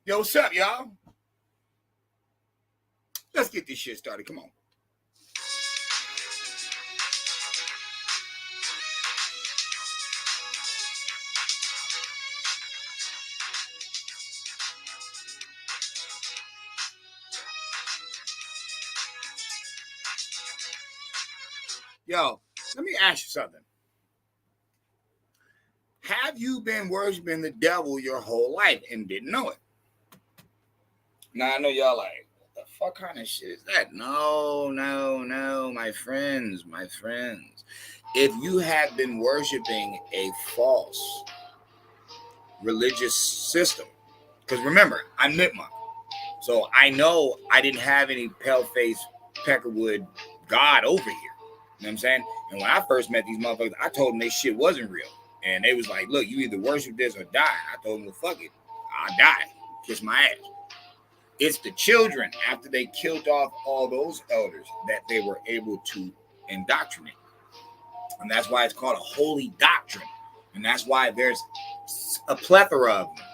Yo, what's up, y'all? Let's get this shit started. Come on. Yo, let me ask you something. Have you been worshiping the devil your whole life and didn't know it? Now, I know y'all like, what the fuck kind of shit is that? No, my friends. If you have been worshiping a false religious system, because remember, I'm Nipmuc, so I know I didn't have any pale-faced Peckerwood God over here. You know what I'm saying? And when I first met these motherfuckers, I told them they shit wasn't real. And they was like, look, you either worship this or die. I told them, well, fuck it. I'll die. Kiss my ass. It's the children, after they killed off all those elders, that they were able to indoctrinate. And that's why it's called a holy doctrine. And that's why there's a plethora of them.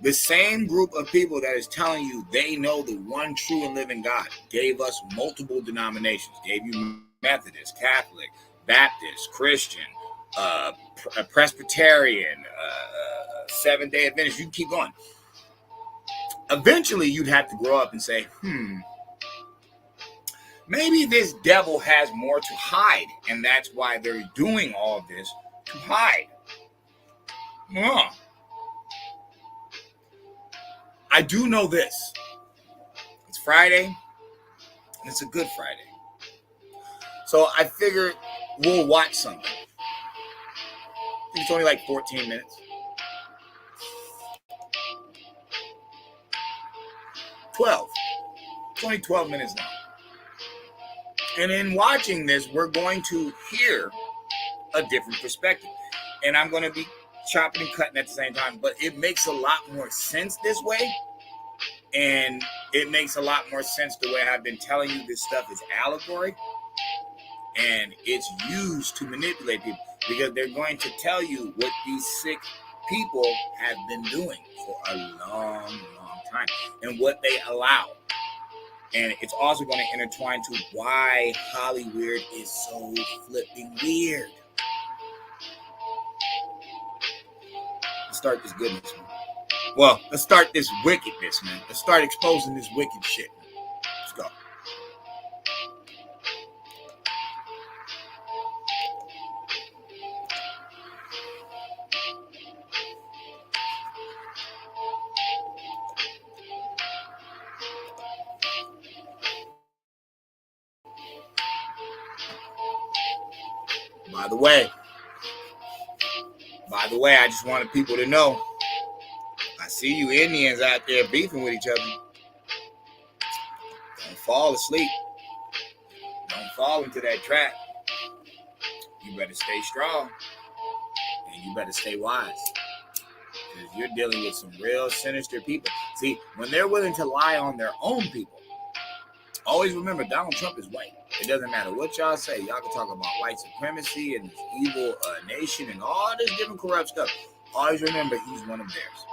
The same group of people that is telling you they know the one true and living God gave us multiple denominations, gave you Methodist, Catholic, Baptist, Christian, Presbyterian, Seventh-day Adventist. You can keep going. Eventually, you'd have to grow up and say, maybe this devil has more to hide, and that's why they're doing all of this to hide. I do know this. It's Friday, and it's a good Friday. So I figured we'll watch something. I think it's only like 14 minutes. 12. It's only 12 minutes now. And in watching this, we're going to hear a different perspective. And I'm going to be chopping and cutting at the same time, but it makes a lot more sense this way. And it makes a lot more sense the way I've been telling you this stuff is allegory. And it's used to manipulate people because they're going to tell you what these sick people have been doing for a long time and what they allow. And it's also going to intertwine to why Hollywood is so flipping weird. Let's start this goodness, man. Well, let's start this wickedness, man. Let's start exposing this wicked shit. Let's go. By the way, I just wanted people to know, I see you Indians out there beefing with each other. Don't fall asleep. Don't fall into that trap. You better stay strong. And you better stay wise. Because you're dealing with some real sinister people. See, when they're willing to lie on their own people, always remember Donald Trump is white. It doesn't matter what y'all say. Y'all can talk about white supremacy and this evil nation and all this different corrupt stuff. Always remember he's one of theirs.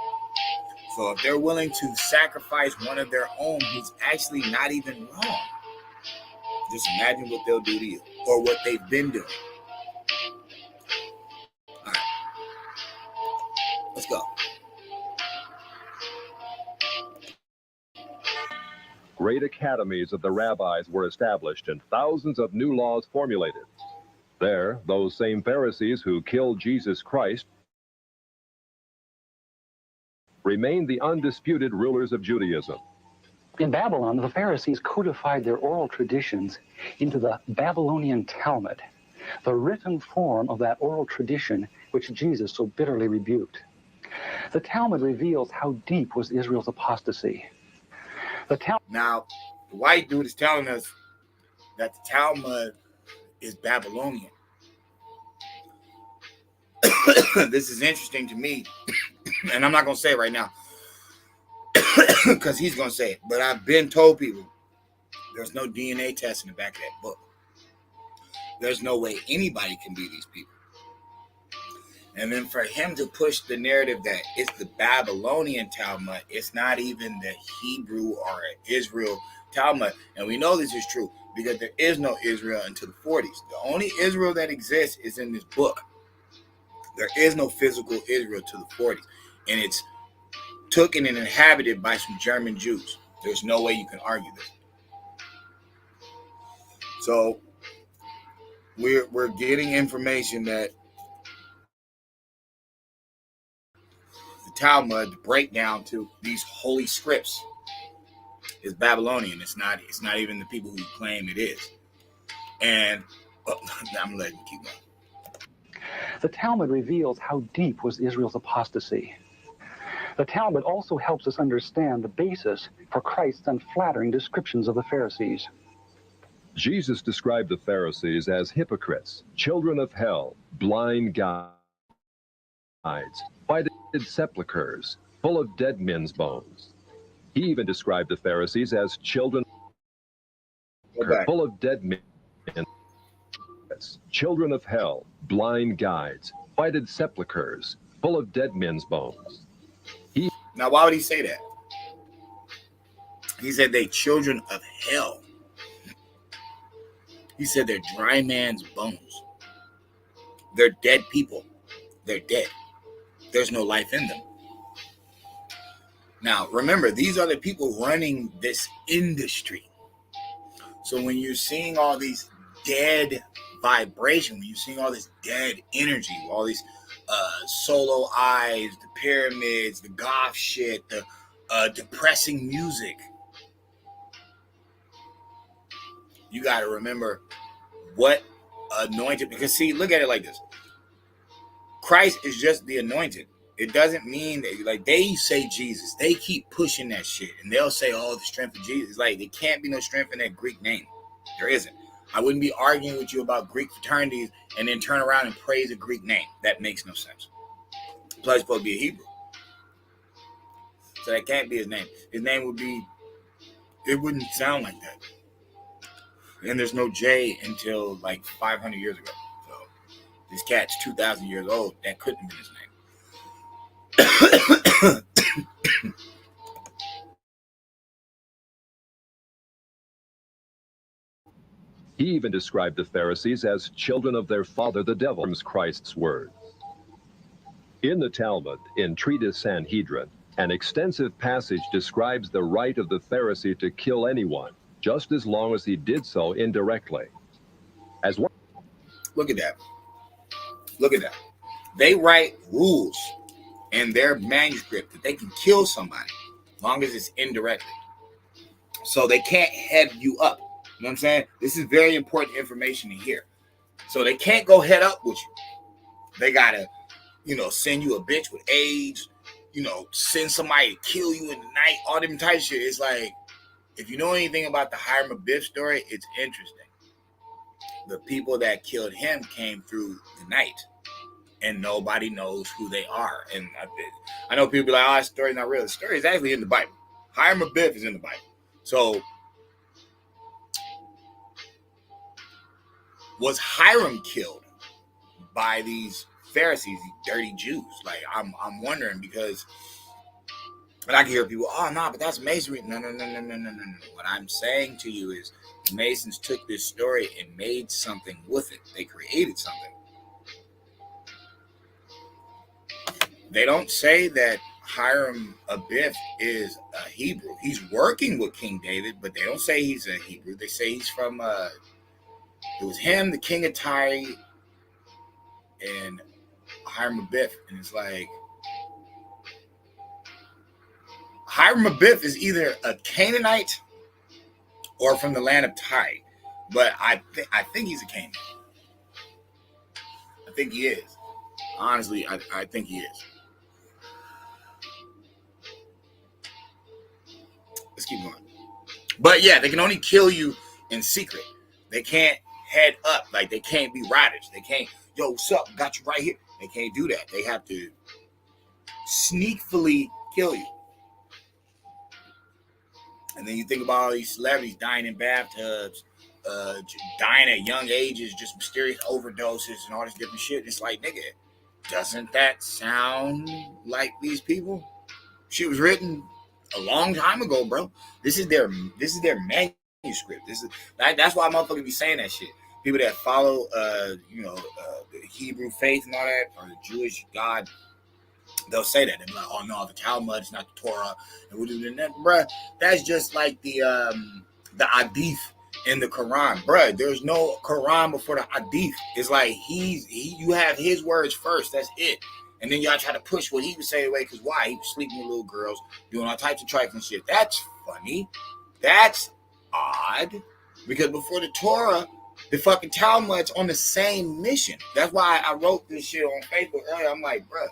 So if they're willing to sacrifice one of their own who's actually not even wrong, just imagine what they'll do to you or what they've been doing. All right. Let's go. Great academies of the rabbis were established and thousands of new laws formulated. There, those same Pharisees who killed Jesus Christ remained the undisputed rulers of Judaism. In Babylon, the Pharisees codified their oral traditions into the Babylonian Talmud, the written form of that oral tradition which Jesus so bitterly rebuked. The Talmud reveals how deep was Israel's apostasy. Now, the white dude is telling us that the Talmud is Babylonian. This is interesting to me, and I'm not going to say it right now because he's going to say it, but I've been told people there's no DNA test in the back of that book. There's no way anybody can be these people. And then for him to push the narrative that it's the Babylonian Talmud, it's not even the Hebrew or Israel Talmud. And we know this is true because there is no Israel until the 40s. The only Israel that exists is in this book. There is no physical Israel to the 40s. And it's taken and inhabited by some German Jews. There's no way you can argue this. So we're getting information that the Talmud, the breakdown to these holy scripts, is Babylonian. It's not even the people who claim it is. And I'm letting you keep going. The Talmud reveals how deep was Israel's apostasy. The Talmud also helps us understand the basis for Christ's unflattering descriptions of the Pharisees. Jesus described the Pharisees as hypocrites, children of hell, blind guides, whited sepulchres, full of dead men's bones. He even described the Pharisees as children full of dead men, children of hell, blind guides, whited sepulchres, full of dead men's bones. Now, why would he say that? He said they children of hell. He said they're dry man's bones. They're dead people. They're dead. There's no life in them. Now, remember, these are the people running this industry. So when you're seeing all these dead vibration, when you're seeing all this dead energy, all these solo eyes, the pyramids, the goth shit, the depressing music, you got to remember what anointed, because see, look at it like this. Christ is just the anointed. It doesn't mean that, like, they say Jesus, they keep pushing that shit, and they'll say, oh, the strength of Jesus. Like, there can't be no strength in that Greek name. There isn't. I wouldn't be arguing with you about Greek fraternities and then turn around and praise a Greek name. That makes no sense. Plus, it's supposed to be a Hebrew. So that can't be his name. His name would be, it wouldn't sound like that. And there's no J until like 500 years ago. So this cat's 2,000 years old. That couldn't have been his name. He even described the Pharisees as children of their father, the devil, from Christ's words. In the Talmud, in Treatise Sanhedrin, an extensive passage describes the right of the Pharisee to kill anyone, just as long as he did so indirectly. As one. Look at that. Look at that. They write rules in their manuscript that they can kill somebody as long as it's indirectly. So they can't head you up. You know what I'm saying? This is very important information to hear. So they can't go head up with you. They got to, send you a bitch with AIDS, send somebody to kill you in the night, all them type of shit. It's like, if you know anything about the Hiram Abiff story, it's interesting. The people that killed him came through the night, and nobody knows who they are. And I know people be like, oh, that story's not real. The story is actually in the Bible. Hiram Abiff is in the Bible. So was Hiram killed by these Pharisees, these dirty Jews? Like, I'm wondering, because but I can hear people, oh, no, but that's Masonry. No. What I'm saying to you is the Masons took this story and made something with it. They created something. They don't say that Hiram Abiff is a Hebrew. He's working with King David, but they don't say he's a Hebrew. They say he's from, it was him, the king of Tyre, and Hiram Abiff. And it's like, Hiram Abiff is either a Canaanite or from the land of Tyre, but I think he's a Canaanite. I think he is. Honestly, I think he is. Let's keep going. But yeah, they can only kill you in secret. They can't head up. Like, they can't be riders. They can't, yo, what's up? Got you right here. They can't do that. They have to sneakily kill you. And then you think about all these celebrities dying in bathtubs, dying at young ages, just mysterious overdoses and all this different shit. It's like, nigga, Doesn't that sound like these people? Shit was written a long time ago, bro. This is their manuscript. That's why motherfuckers be saying that shit. People that follow the Hebrew faith and all that, or the Jewish God, they'll say that. They'll be like, oh no, the Talmud is not the Torah. And we do that, bruh. That's just like the Hadith in the Quran, bruh. There's no Quran before the Hadith. It's like you have his words first. That's it. And then y'all try to push what he would say away, because why? He was sleeping with little girls, doing all types of trifling shit. That's funny. That's odd. Because before the Torah, the fucking Talmud's on the same mission. That's why I wrote this shit on Facebook earlier. I'm like, bruh,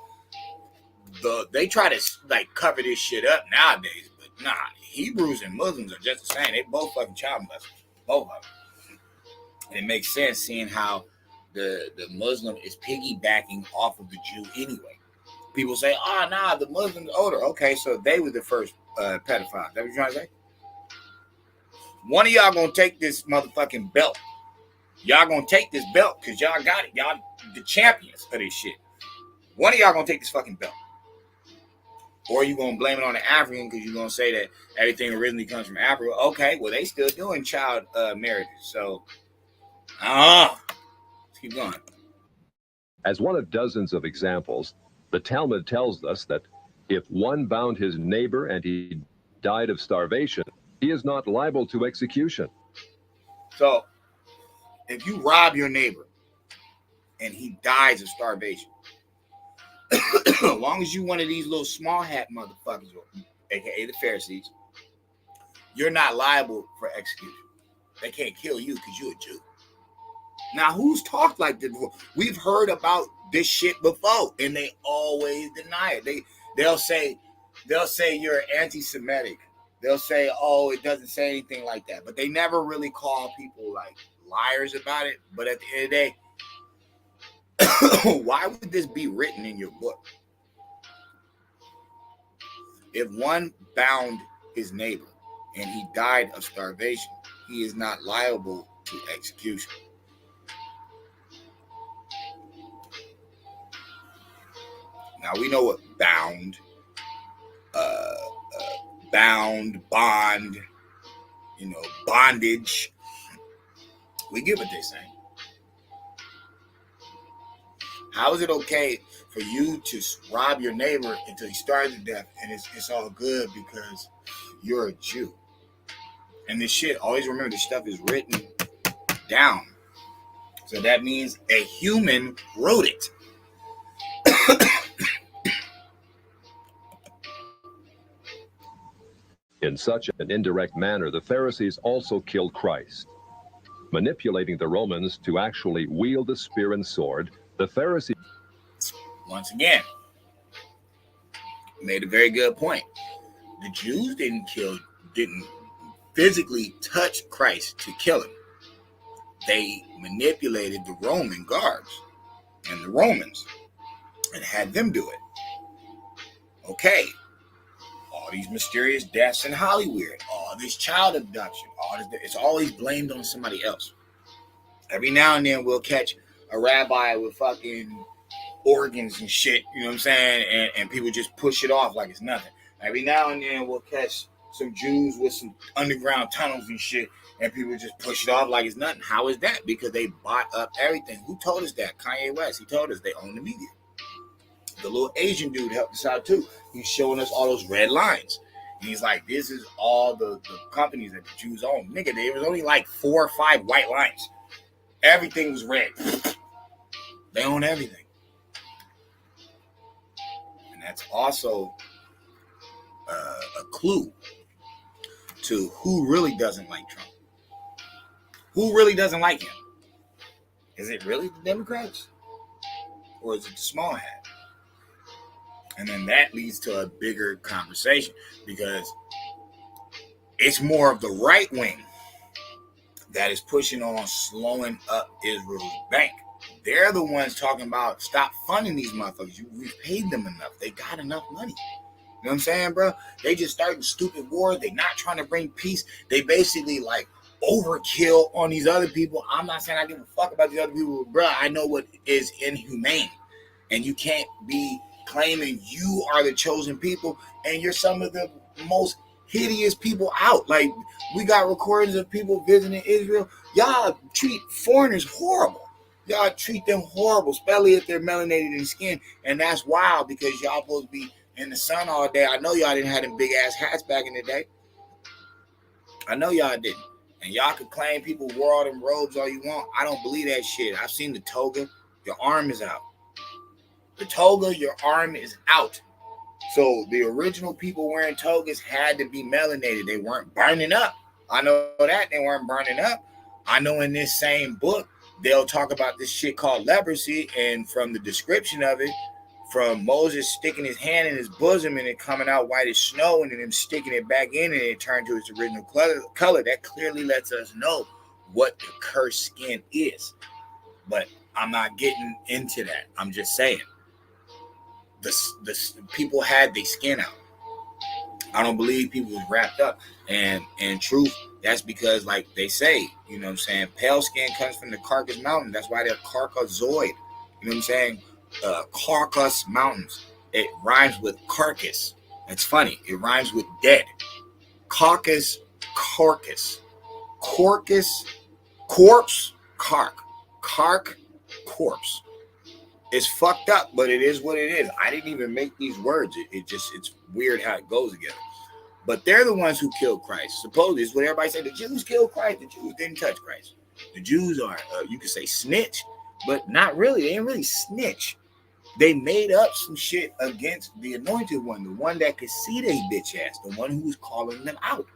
they try to like cover this shit up nowadays, but nah, Hebrews and Muslims are just the same. They both fucking child molesters. Both of them. And it makes sense seeing how the Muslim is piggybacking off of the Jew anyway. People say, oh, nah, the Muslim's older. Okay, so they were the first pedophiles. That what you're trying to say? One of y'all gonna take this motherfucking belt. Y'all gonna take this belt because y'all got it. Y'all the champions of this shit. One of y'all gonna take this fucking belt. Or you gonna blame it on the African because you're gonna say that everything originally comes from Africa. Okay, well, they still doing child marriages. So, let's keep going. As one of dozens of examples, the Talmud tells us that if one bound his neighbor and he died of starvation, he is not liable to execution. So, if you rob your neighbor and he dies of starvation, as long as you one of these little small hat motherfuckers, aka the Pharisees, you're not liable for execution. They can't kill you because you're a Jew. Now, who's talked like this before? We've heard about this shit before, and they always deny it. They'll say you're anti-Semitic. They'll say, oh, it doesn't say anything like that. But they never really call people like liars about it. But at the end of the day, why would this be written in your book? If one bound his neighbor and he died of starvation, he is not liable to execution. Now we know what bound, bond, bondage. We get what they're saying. How is it okay for you to rob your neighbor until he starves to death and it's all good because you're a Jew? And this shit, always remember, this stuff is written down. So that means a human wrote it. In such an indirect manner, the Pharisees also killed Christ. Manipulating the Romans to actually wield a spear and sword, the Pharisees once again made a very good point. The Jews didn't physically touch Christ to kill him. They manipulated the Roman guards and the Romans and had them do it. Okay, all these mysterious deaths in Hollywood, all this child abduction, it's always blamed on somebody else. Every now and then we'll catch a rabbi with fucking organs and shit, you know what I'm saying? And people just push it off like it's nothing. Every now and then we'll catch some Jews with some underground tunnels and shit, and people just push it off like it's nothing. How is that? Because they bought up everything. Who told us that? Kanye West. He told us they own the media. The little Asian dude helped us out too. He's showing us all those red lines. And he's like, this is all the companies that the Jews own. Nigga, there was only like 4 or 5 white lines. Everything was red. They own everything. And that's also a clue to who really doesn't like Trump. Who really doesn't like him? Is it really the Democrats? Or is it the small hat? And then that leads to a bigger conversation because it's more of the right wing that is pushing on slowing up Israel's bank. They're the ones talking about stop funding these motherfuckers. We've paid them enough. They got enough money. You know what I'm saying, bro? They just starting stupid wars. They not trying to bring peace. They basically like overkill on these other people. I'm not saying I give a fuck about these other people, bro. I know what is inhumane. And you can't be claiming you are the chosen people and you're some of the most hideous people out. Like, we got recordings of people visiting Israel. Y'all treat foreigners horrible. Y'all treat them horrible, especially if they're melanated in skin. And that's wild because y'all supposed to be in the sun all day. I know y'all didn't have them big ass hats back in the day. I know y'all didn't. And y'all could claim people wore all them robes all you want. I don't believe that shit. I've seen the toga. Your arm is out. The toga, your arm is out. So the original people wearing togas had to be melanated. They weren't burning up. I know that. They weren't burning up. I know in this same book, they'll talk about this shit called leprosy. And from the description of it, from Moses sticking his hand in his bosom and it coming out white as snow and then him sticking it back in and it turned to its original color, that clearly lets us know what the cursed skin is. But I'm not getting into that. I'm just saying. The people had their skin out. I don't believe people was wrapped up. And in truth, that's because, like they say, you know what I'm saying, pale skin comes from the Caucasus Mountain. That's why they're Caucasoid. You know what I'm saying? Caucasus Mountains. It rhymes with carcass. That's funny. It rhymes with dead. Caucasus, corpus, corpse, cark, corpse. It's fucked up, but it is what it is. I didn't even make these words. It's weird how it goes together. But they're the ones who killed Christ. Supposedly, it's what everybody said. The Jews killed Christ. The Jews didn't touch Christ. The Jews are, you could say, snitch, but not really. They didn't really snitch. They made up some shit against the anointed one, the one that could see they bitch ass, the one who was calling them out.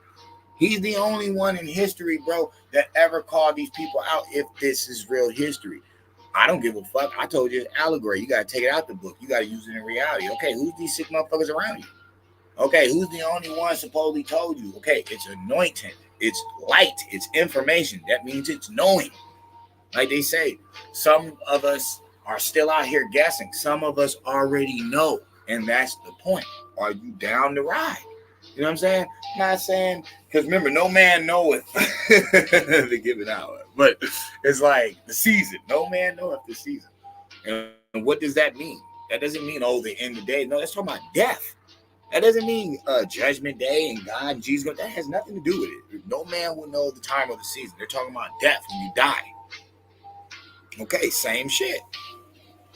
He's the only one in history, bro, that ever called these people out if this is real history. I don't give a fuck. I told you it's allegory. You got to take it out the book. You got to use it in reality. Okay, who's these sick motherfuckers around you? Okay, who's the only one supposedly told you? Okay, it's anointing. It's light. It's information. That means it's knowing. Like they say, some of us are still out here guessing. Some of us already know. And that's the point. Are you down to ride? You know what I'm saying? I'm not saying, because remember, no man knoweth the given hour. But it's like the season. No man knoweth the season. And what does that mean? That doesn't mean, oh, the end of the day. No, that's talking about death. That doesn't mean judgment day and God and Jesus. That has nothing to do with it. No man will know the time of the season. They're talking about death when you die. Okay, same shit.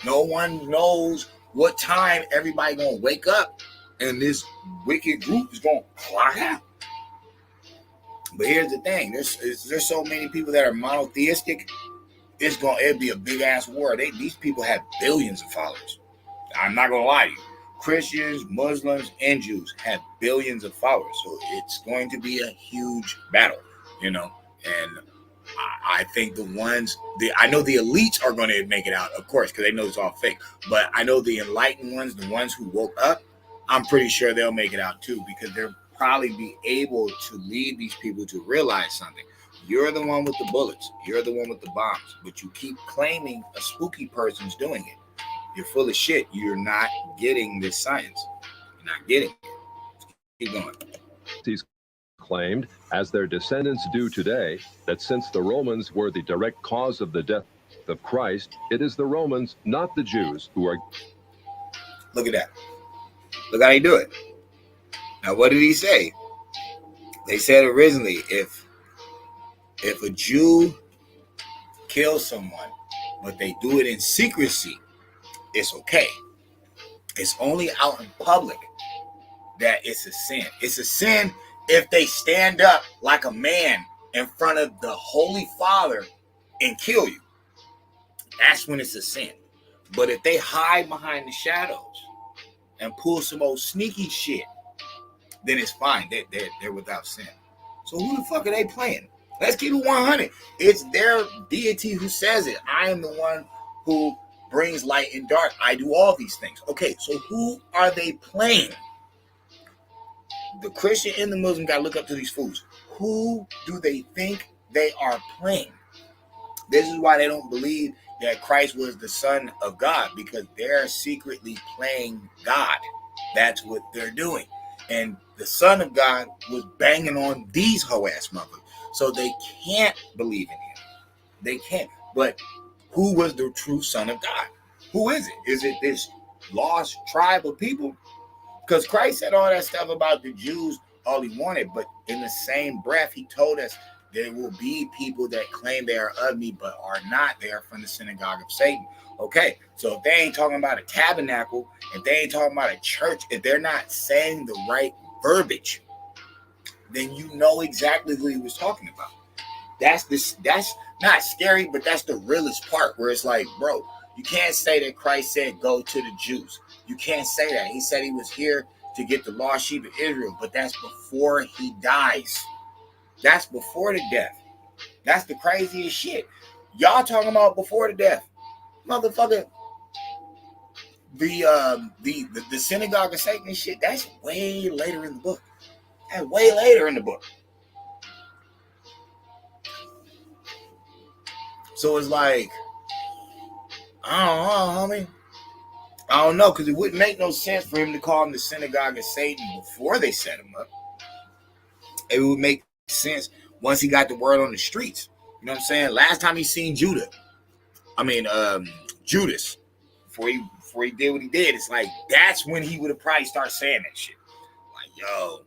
No one knows what time everybody gonna wake up and this wicked group is gonna clock out. But here's the thing: there's so many people that are monotheistic. It'll be a big ass war. These people have billions of followers. I'm not gonna lie to you. Christians, Muslims, and Jews have billions of followers, so it's going to be a huge battle, you know. And I think I know the elites are going to make it out, of course, because they know it's all fake. But I know the enlightened ones, the ones who woke up, I'm pretty sure they'll make it out too, because they'll probably be able to lead these people to realize something. You're the one with the bullets. You're the one with the bombs. But you keep claiming a spooky person's doing it. You're full of shit. You're not getting this science. You're not getting it. Keep going. He's claimed, as their descendants do today, that since the Romans were the direct cause of the death of Christ, it is the Romans, not the Jews, who are... Look at that. Look how they do it. Now, what did he say? They said originally, if a Jew kills someone, but they do it in secrecy, it's okay. It's only out in public that it's a sin. It's a sin if they stand up like a man in front of the Holy Father and kill you. That's when it's a sin. But if they hide behind the shadows and pull some old sneaky shit, then it's fine. They're without sin. So who the fuck are they playing? Let's keep it 100. It's their deity who says it. I am the one who brings light and dark. I do all these things. Okay, so who are they playing? The Christian and the Muslim got to look up to these fools. Who do they think they are playing? This is why they don't believe that Christ was the Son of God, because they're secretly playing God. That's what they're doing. And the Son of God was banging on these hoe-ass motherfuckers. So they can't believe in him. They can't. But who was the true Son of God? Who is it? Is it this lost tribe of people? Because Christ said all that stuff about the Jews, all he wanted, but in the same breath, he told us there will be people that claim they are of me, but are not. They are from the synagogue of Satan. Okay, so if they ain't talking about a tabernacle, if they ain't talking about a church, if they're not saying the right verbiage, then you know exactly who he was talking about. That's not scary, but that's the realest part, where it's like, bro, you can't say that Christ said go to the Jews. You can't say that. He said he was here to get the lost sheep of Israel, but that's before he dies. That's before the death. That's the craziest shit. Y'all talking about before the death. Motherfucker, the synagogue of Satan and shit, that's way later in the book. That's way later in the book. So it's like, I don't know, homie. I don't know, because it wouldn't make no sense for him to call him the synagogue of Satan before they set him up. It would make sense once he got the word on the streets. You know what I'm saying? Last time he seen Judas, before he did what he did, it's like, that's when he would have probably started saying that shit. Like, yo,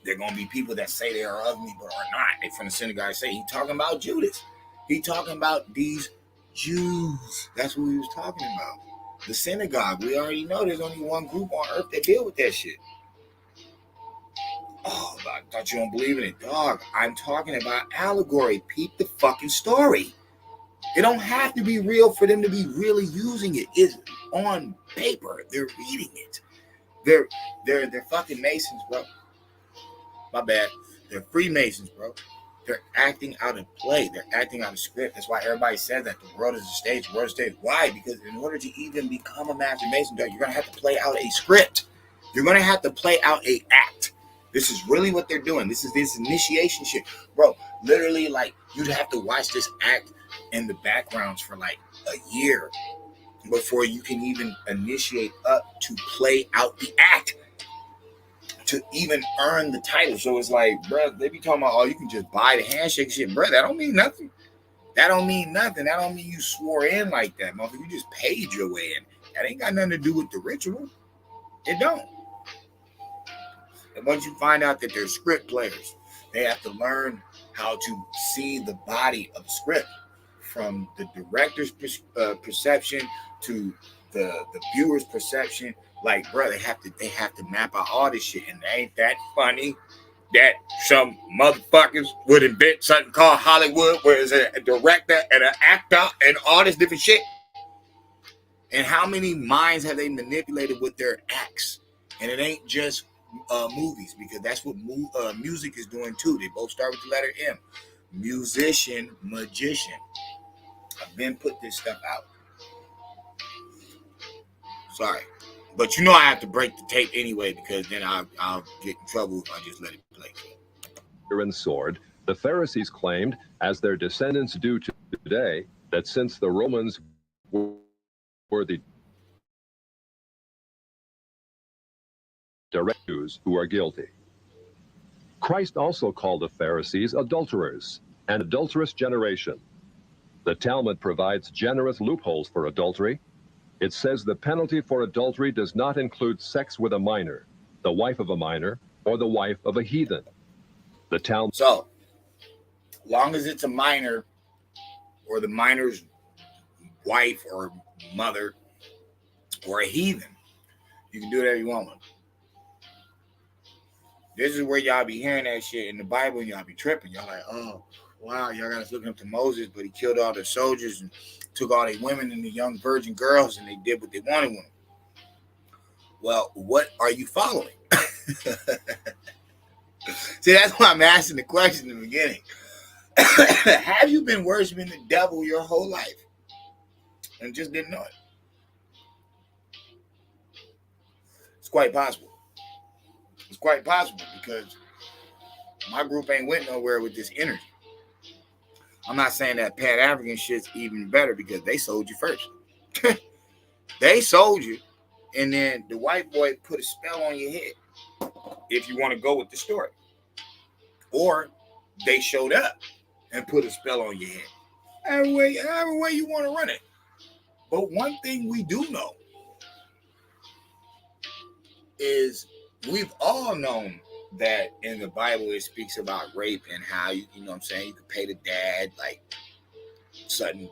there are going to be people that say they are of me, but are not. They from the synagogue say, he talking about Judas. He talking about these Jews. That's what he was talking about. The synagogue. We already know there's only one group on earth that deal with that shit. Oh, I thought you don't believe in it, dog. I'm talking about allegory. Peep the fucking story. It don't have to be real for them to be really using it. It's on paper. They're reading it. They're fucking Masons, bro. My bad. They're Freemasons, bro. They're acting out of play. They're acting out of script. That's why everybody says that the world is a stage. The world is a stage. Why? Because in order to even become a Master Mason, you're going to have to play out a script. You're going to have to play out a act. This is really what they're doing. This is this initiation shit. Bro, literally, like, you'd have to watch this act in the backgrounds for like a year before you can even initiate up to play out the act, to even earn the title. So it's like, bro, they be talking about, oh, you can just buy the handshake shit. Bro, that don't mean nothing. That don't mean nothing. That don't mean you swore in like that, motherfucker. You just paid your way in. That ain't got nothing to do with the ritual. It don't. And once you find out that they're script players, they have to learn how to see the body of the script, from the director's perception to the viewer's perception. Like, bro, they have to map out all this shit. And ain't that funny that some motherfuckers would invent something called Hollywood, where it's a director and an actor and all this different shit? And how many minds have they manipulated with their acts? And it ain't just movies, because that's what music is doing too. They both start with the letter M. Musician, magician. I've been put this stuff out. Sorry. But you know I have to break the tape anyway, because then I'll get in trouble if I just let it play. And sword, the Pharisees claimed, as their descendants do today, that since the Romans were the direct Jews who are guilty. Christ also called the Pharisees adulterers, an adulterous generation. The Talmud provides generous loopholes for adultery. It says the penalty for adultery does not include sex with a minor, the wife of a minor, or the wife of a heathen. The Talmud. So, long as it's a minor, or the minor's wife or mother, or a heathen, you can do whatever you want with them. This is where y'all be hearing that shit in the Bible, and y'all be tripping. Y'all like, oh, wow, y'all got us looking up to Moses, but he killed all the soldiers and took all the women and the young virgin girls, and they did what they wanted with them. Well, what are you following? See, that's why I'm asking the question in the beginning. Have you been worshiping the devil your whole life and just didn't know it? It's quite possible. It's quite possible, because my group ain't went nowhere with this energy. I'm not saying that Pan-African shit's even better, because they sold you first. They sold you, and then the white boy put a spell on your head, if you want to go with the story. Or they showed up and put a spell on your head. However way you want to run it. But one thing we do know is we've all known that in the Bible it speaks about rape and how you know what I'm saying, you can pay the dad like certain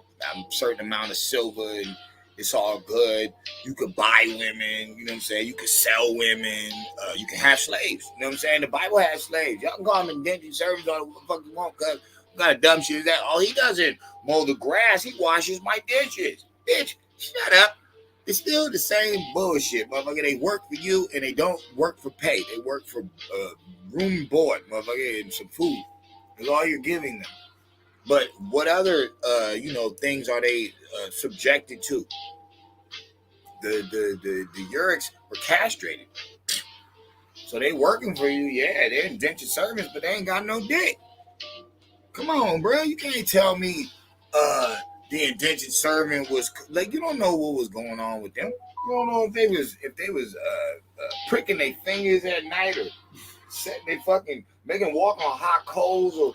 amount of silver and it's all good. You could buy women, you know what I'm saying? You could sell women. You can have slaves. You know what I'm saying? The Bible has slaves. Y'all can call them indentured servants or what the fuck you want, because what kind of dumb shit is that? Oh, he doesn't mow the grass. He washes my dishes. Bitch, shut up. It's still the same bullshit, motherfucker. They work for you and they don't work for pay. They work for room and board, motherfucker, and some food. That's all you're giving them. But what other, things are they subjected to? The Urics were castrated. So they working for you. Yeah, they're indentured servants, but they ain't got no dick. Come on, bro. You can't tell me the indentured servant was like, you don't know what was going on with them. You don't know if they was pricking their fingers at night or setting they fucking making walk on hot coals or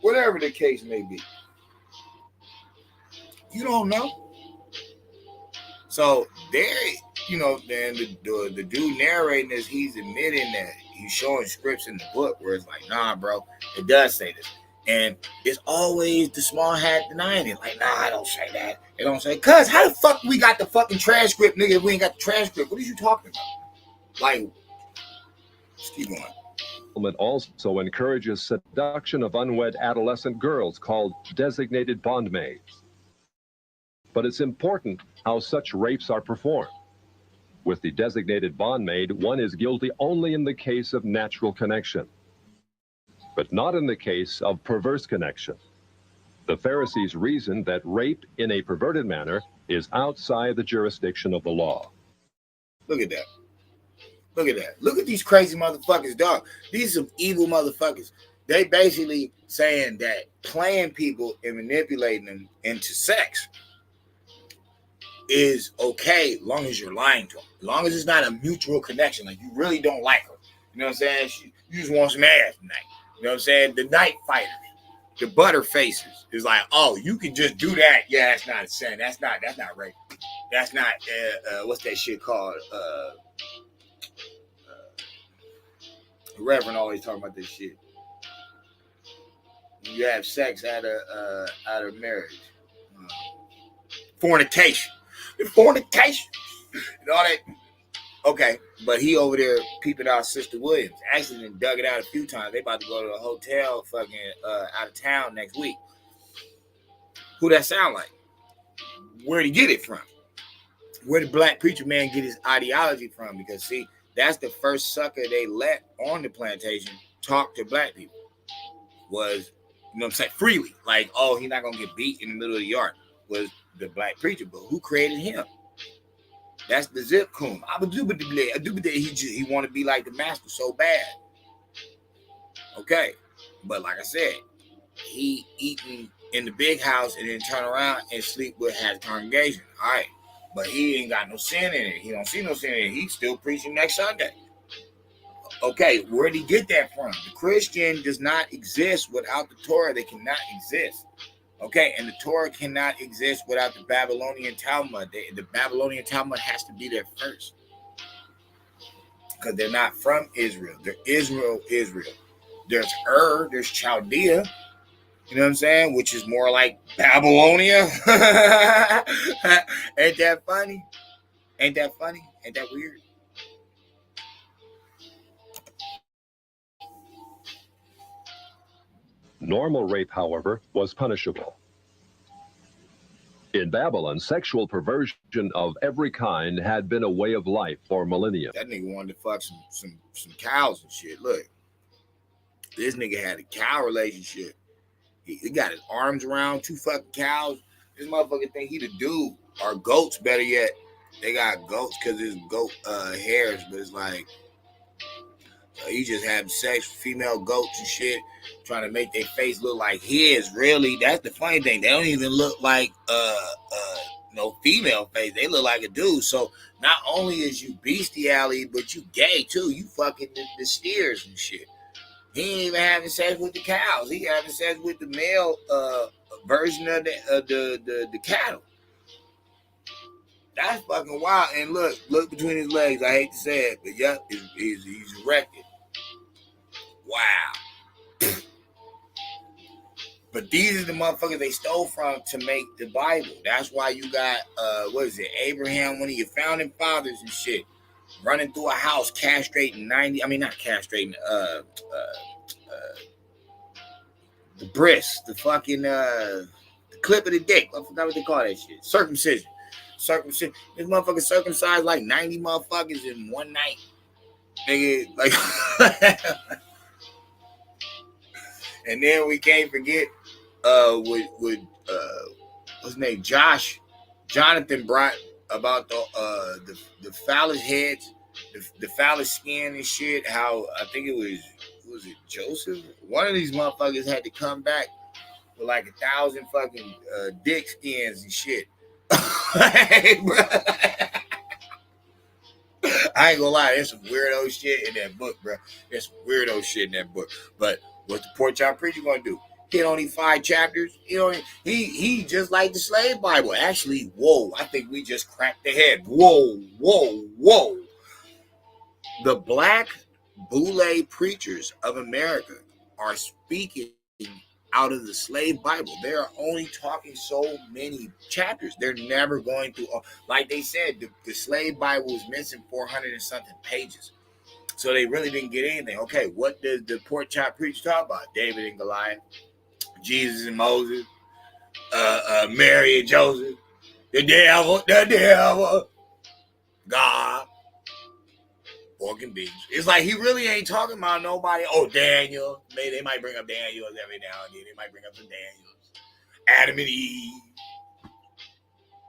whatever the case may be. You don't know. So there, then the dude narrating this, he's admitting that he's showing scripts in the book where it's like, nah, bro, it does say this. And it's always the small hat denying it. Like, nah, I don't say that. They don't say, cuz how the fuck we got the fucking transcript, nigga, if we ain't got the transcript? What are you talking about? Like, let's keep going. Also encourages seduction of unwed adolescent girls called designated bondmaids. But it's important how such rapes are performed. With the designated bondmaid, one is guilty only in the case of natural connection, but not in the case of perverse connection. The Pharisees reasoned that rape in a perverted manner is outside the jurisdiction of the law. Look at that. Look at that. Look at these crazy motherfuckers, dog. These are some evil motherfuckers. They basically saying that playing people and manipulating them into sex is okay, as long as you're lying to them. As long as it's not a mutual connection, like you really don't like her. You know what I'm saying? You just want some ass tonight. You know what I'm saying? The night fighters, the butter faces is like, oh, you can just do that. Yeah, that's not a sin. That's not rape. That's not what's that shit called? The Reverend always talking about this shit. When you have sex out of marriage, fornication. Fornication and all that. Okay, but he over there peeping out Sister Williams. Actually done dug it out a few times. They about to go to a hotel fucking out of town next week. Who that sound like? Where'd he get it from? Where did Black Preacher Man get his ideology from? Because see, that's the first sucker they let on the plantation talk to black people. Was, you know what I'm saying, freely. Like, oh, he's not gonna get beat in the middle of the yard. Was the Black Preacher, but who created him? That's the Zip Coon. He want to be like the master so bad. Okay, but like I said, he eating in the big house and then turn around and sleep with his congregation. All right, but he ain't got no sin in it. He don't see no sin in it. He's still preaching next Sunday. Okay, where did he get that from? The Christian does not exist without the Torah. They cannot exist. Okay, and the Torah cannot exist without the Babylonian Talmud. The Babylonian Talmud has to be there first. Because they're not from Israel. They're Israel. There's there's Chaldea. You know what I'm saying? Which is more like Babylonia. Ain't that funny? Ain't that funny? Ain't that weird? Normal rape, however, was punishable. In Babylon, sexual perversion of every kind had been a way of life for millennia. That nigga wanted to fuck some cows and shit. Look, this nigga had a cow relationship. He got his arms around 2 fucking cows. This motherfucker think he the dude. Or goats, better yet. They got goats because it's goat hairs, but it's like he just having sex with female goats and shit, trying to make their face look like his. Really, that's the funny thing. They don't even look like no female face. They look like a dude. So not only is you bestiality, but you gay too. You fucking the steers and shit. He ain't even having sex with the cows. He having sex with the male version of the cattle. That's fucking wild. And look between his legs. I hate to say it, but yep, he's erected. Wow. But these are the motherfuckers they stole from to make the Bible. That's why you got Abraham, one of your founding fathers and shit, running through a house, castrating the bris, the fucking the clip of the dick. I forgot what they call that shit. Circumcision. This motherfucker circumcised like 90 motherfuckers in one night. Nigga, like and then we can't forget with what's his name? Jonathan brought about the phallus heads, the phallus skin and shit. How I think it was Joseph? One of these motherfuckers had to come back with like 1,000 fucking dick skins and shit. Hey, bro. I ain't gonna lie, there's some weirdo shit in that book, bro. There's some weirdo shit in that book. But what the Pork Chop Preacher gonna do? He only 5 chapters. He just like the slave Bible. Actually, whoa, I think we just cracked the head. Whoa. The black boule preachers of America are speaking out of the slave Bible. They're only talking so many chapters. They're never going through, like they said, the slave Bible was missing 400 and something pages. So they really didn't get anything. Okay, what does the Pork Chop Preacher talk about? David and Goliath, Jesus and Moses, Mary and Joseph, the devil, God, pork and beans. It's like he really ain't talking about nobody. Oh, Daniel. They might bring up Daniel every now and then. They might bring up some Daniels. Adam and Eve.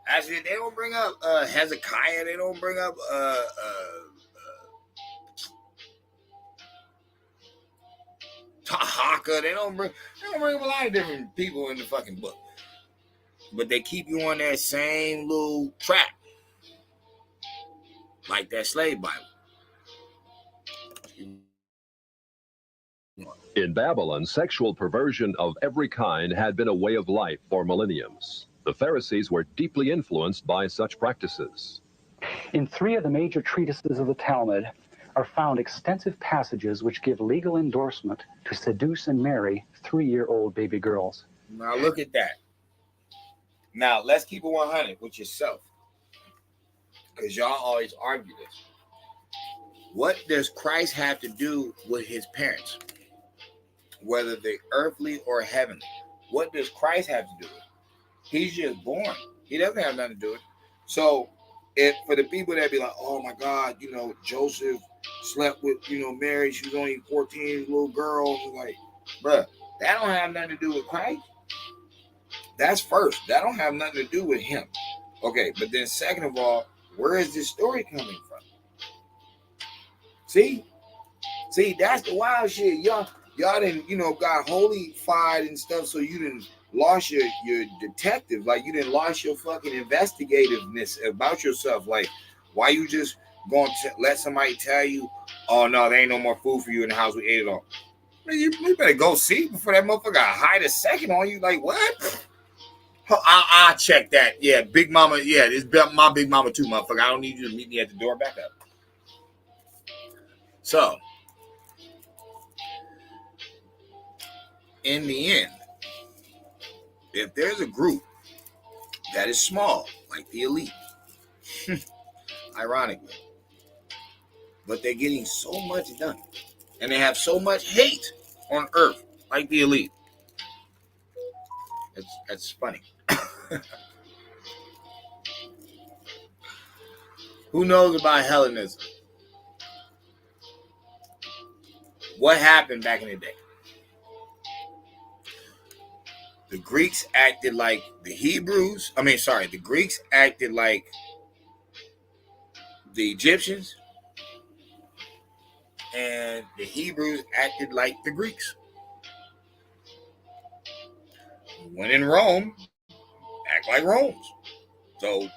Actually, they don't bring up Hezekiah. They don't bring up Tahaka. They don't bring up a lot of different people in the fucking book. But they keep you on that same little track. Like that slave Bible. In Babylon, sexual perversion of every kind had been a way of life for millenniums. The Pharisees were deeply influenced by such practices. In 3 of the major treatises of the Talmud are found extensive passages which give legal endorsement to seduce and marry 3-year-old baby girls. Now look at that. Now let's keep it 100 with yourself, because y'all always argue this. What does Christ have to do with his parents, whether they're earthly or heavenly? What does Christ have to do with it? He's just born. He doesn't have nothing to do with it. So if for the people that be like, oh my God, Joseph slept with, Mary, she was only 14, little girl. Like, bruh, that don't have nothing to do with Christ. That's first. That don't have nothing to do with him. Okay, but then second of all, where is this story coming from? See, that's the wild shit. Y'all didn't, got holified and stuff, so you didn't lost your detective, like you didn't lost your fucking investigativeness about yourself. Like, why you just going to let somebody tell you, oh no, there ain't no more food for you in the house, we ate it all. You better go see before that motherfucker hide a second on you. Like, what? I'll check that. Yeah, Big Mama. Yeah, it's my Big Mama too, motherfucker. I don't need you to meet me at the door. Back up. So, in the end, if there's a group that is small, like the elite, ironically, but they're getting so much done, and they have so much hate on earth, like the elite, that's funny. Who knows about Hellenism? What happened back in the day? The Greeks acted like the Hebrews. The Greeks acted like the Egyptians, and the Hebrews acted like the Greeks. When in Rome, act like Romans. So,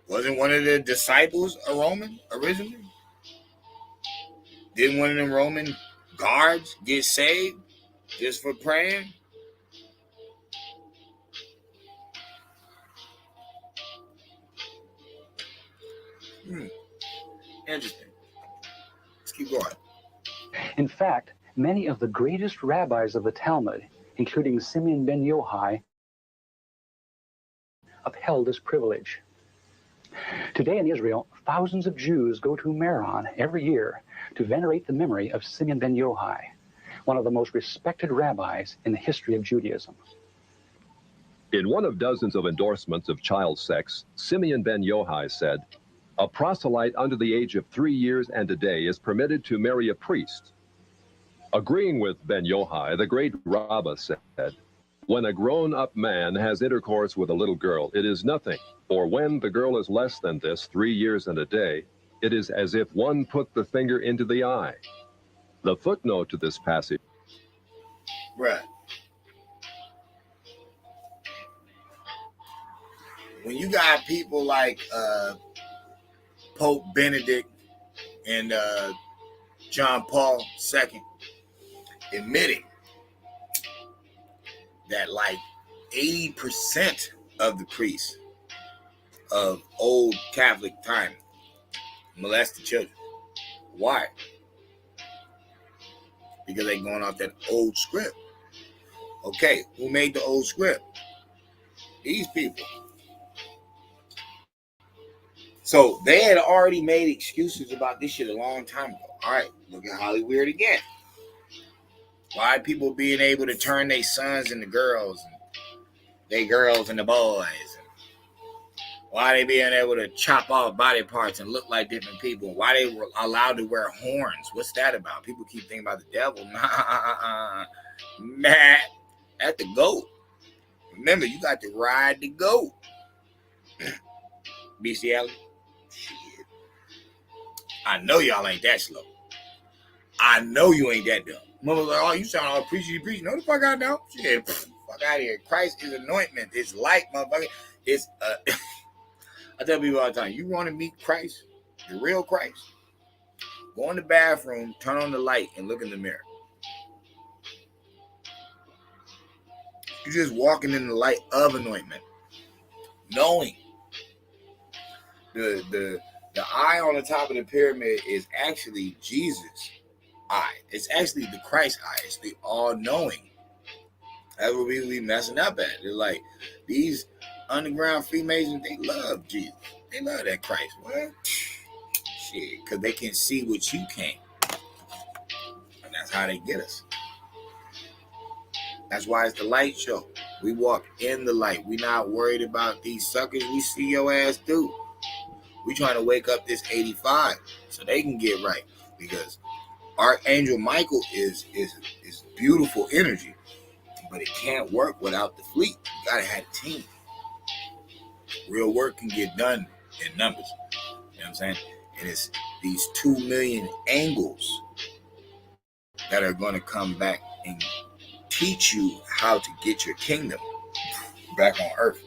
wasn't one of the disciples a Roman originally? Didn't one of them Roman guards get saved just for praying? Interesting. Let's keep going. In fact, many of the greatest rabbis of the Talmud, including Simeon ben Yochai, upheld this privilege. Today in Israel, thousands of Jews go to Meron every year to venerate the memory of Simeon ben Yochai, one of the most respected rabbis in the history of Judaism. In one of dozens of endorsements of child sex, Simeon ben Yochai said, "A proselyte under the age of 3 years and a day is permitted to marry a priest." Agreeing with ben Yochai, the great Rabbah said, "When a grown-up man has intercourse with a little girl, it is nothing, or when the girl is less than this, 3 years and a day, it is as if one put the finger into the eye." The footnote to this passage. Bruh. When you got people like Pope Benedict and John Paul II admitting that like 80% of the priests of old Catholic time molested children. Why? Because they going off that old script. Okay, who made the old script? These people. So they had already made excuses about this shit a long time ago. All right, look at Hollywood again. Why people being able to turn their sons into girls, and they girls into boys, and why they being able to chop off body parts and look like different people, why they were allowed to wear horns. What's that about? People keep thinking about the devil. Nah, that's the goat. Remember, you got to ride the goat. BCL. Shit. I know y'all ain't that slow. I know you ain't that dumb. Mother's like, oh, you sound all preachy. No, the fuck I don't. Shit, fuck out of here. Christ is anointment. It's light, motherfucker. It's I tell people all the time, you want to meet Christ, the real Christ, go in the bathroom, turn on the light, and look in the mirror. You're just walking in the light of anointment, knowing the eye on the top of the pyramid is actually Jesus' eye. It's actually the Christ eye. It's the all-knowing. That's what we be messing up at. They're like, these underground Freemasons, they love Jesus. They love that Christ. What? Shit, because they can see what you can't. And that's how they get us. That's why it's the light show. We walk in the light. We not worried about these suckers we see your ass do. We trying to wake up this 85 so they can get right. Because Archangel Michael is beautiful energy. But it can't work without the fleet. You gotta have a team. Real work can get done in numbers. You know what I'm saying? And it's these 2 million angles that are going to come back and teach you how to get your kingdom back on earth.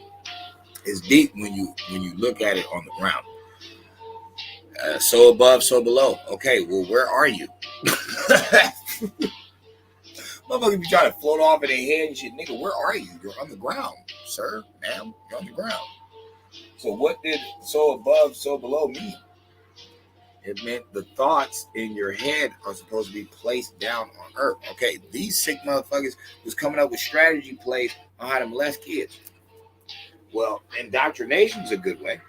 It's deep when you look at it on the ground. So above, so below. Okay, well, where are you? Motherfuckers be trying to float off in their head and shit. Nigga, where are you? You're on the ground, sir, ma'am. You're on the ground. So what did so above, so below mean? It meant the thoughts in your head are supposed to be placed down on earth. Okay, these sick motherfuckers was coming up with strategy plays on how to molest kids. Well, indoctrination's a good way.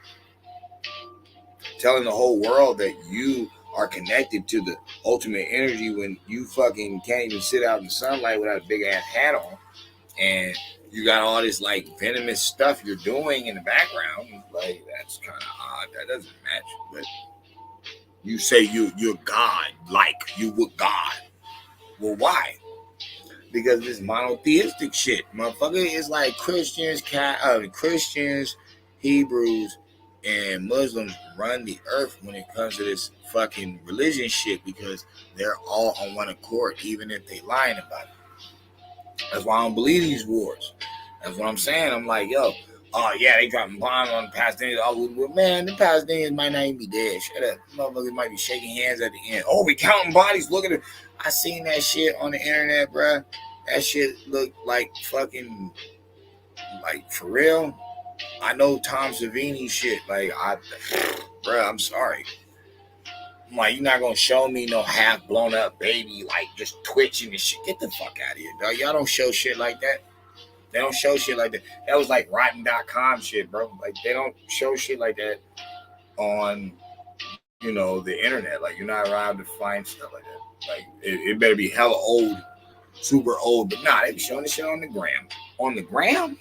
Telling the whole world that you are connected to the ultimate energy when you fucking can't even sit out in the sunlight without a big ass hat on, and you got all this like venomous stuff you're doing in the background. Like, that's kind of odd. That doesn't match. But you say you're God, like you with God. Well, why? Because this monotheistic shit, motherfucker, is like Christians, Hebrews, and Muslims run the earth when it comes to this fucking religion shit, because they're all on one accord, even if they lying about it. That's why I don't believe these wars. That's what I'm saying. I'm like, yo, oh yeah, they dropping bombs on the Palestinians. Oh, well, man, the Palestinians might not even be dead. Shut up. Motherfuckers might be shaking hands at the end. Oh, we counting bodies. Look at it. I seen that shit on the internet, bruh. That shit looked like fucking, like, for real. I know Tom Savini shit. Like, bruh, I'm sorry. I'm like, you're not gonna show me no half blown up baby, like just twitching and shit. Get the fuck out of here, dog. Y'all don't show shit like that. They don't show shit like that. That was like rotten.com shit, bro. Like, they don't show shit like that on, the internet. Like, you're not allowed to find stuff like that. Like, it better be hella old, super old. But nah, they be showing this shit on the gram. On the gram?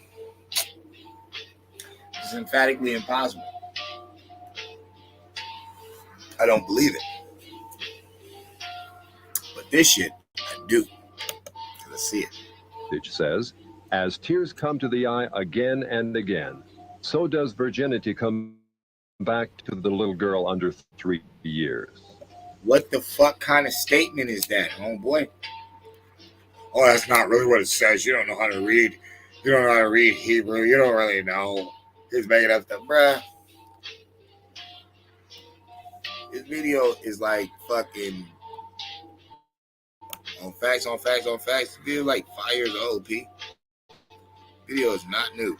It's emphatically impossible. I don't believe it. But this shit, I do. Because I see it. It says, as tears come to the eye again and again, so does virginity come back to the little girl under 3 years. What the fuck kind of statement is that, homeboy? Oh, that's not really what it says. You don't know how to read. You don't know how to read Hebrew. You don't really know. He's making up stuff, bruh. This video is like fucking on facts. This video is like 5 years old, P. Video is not new.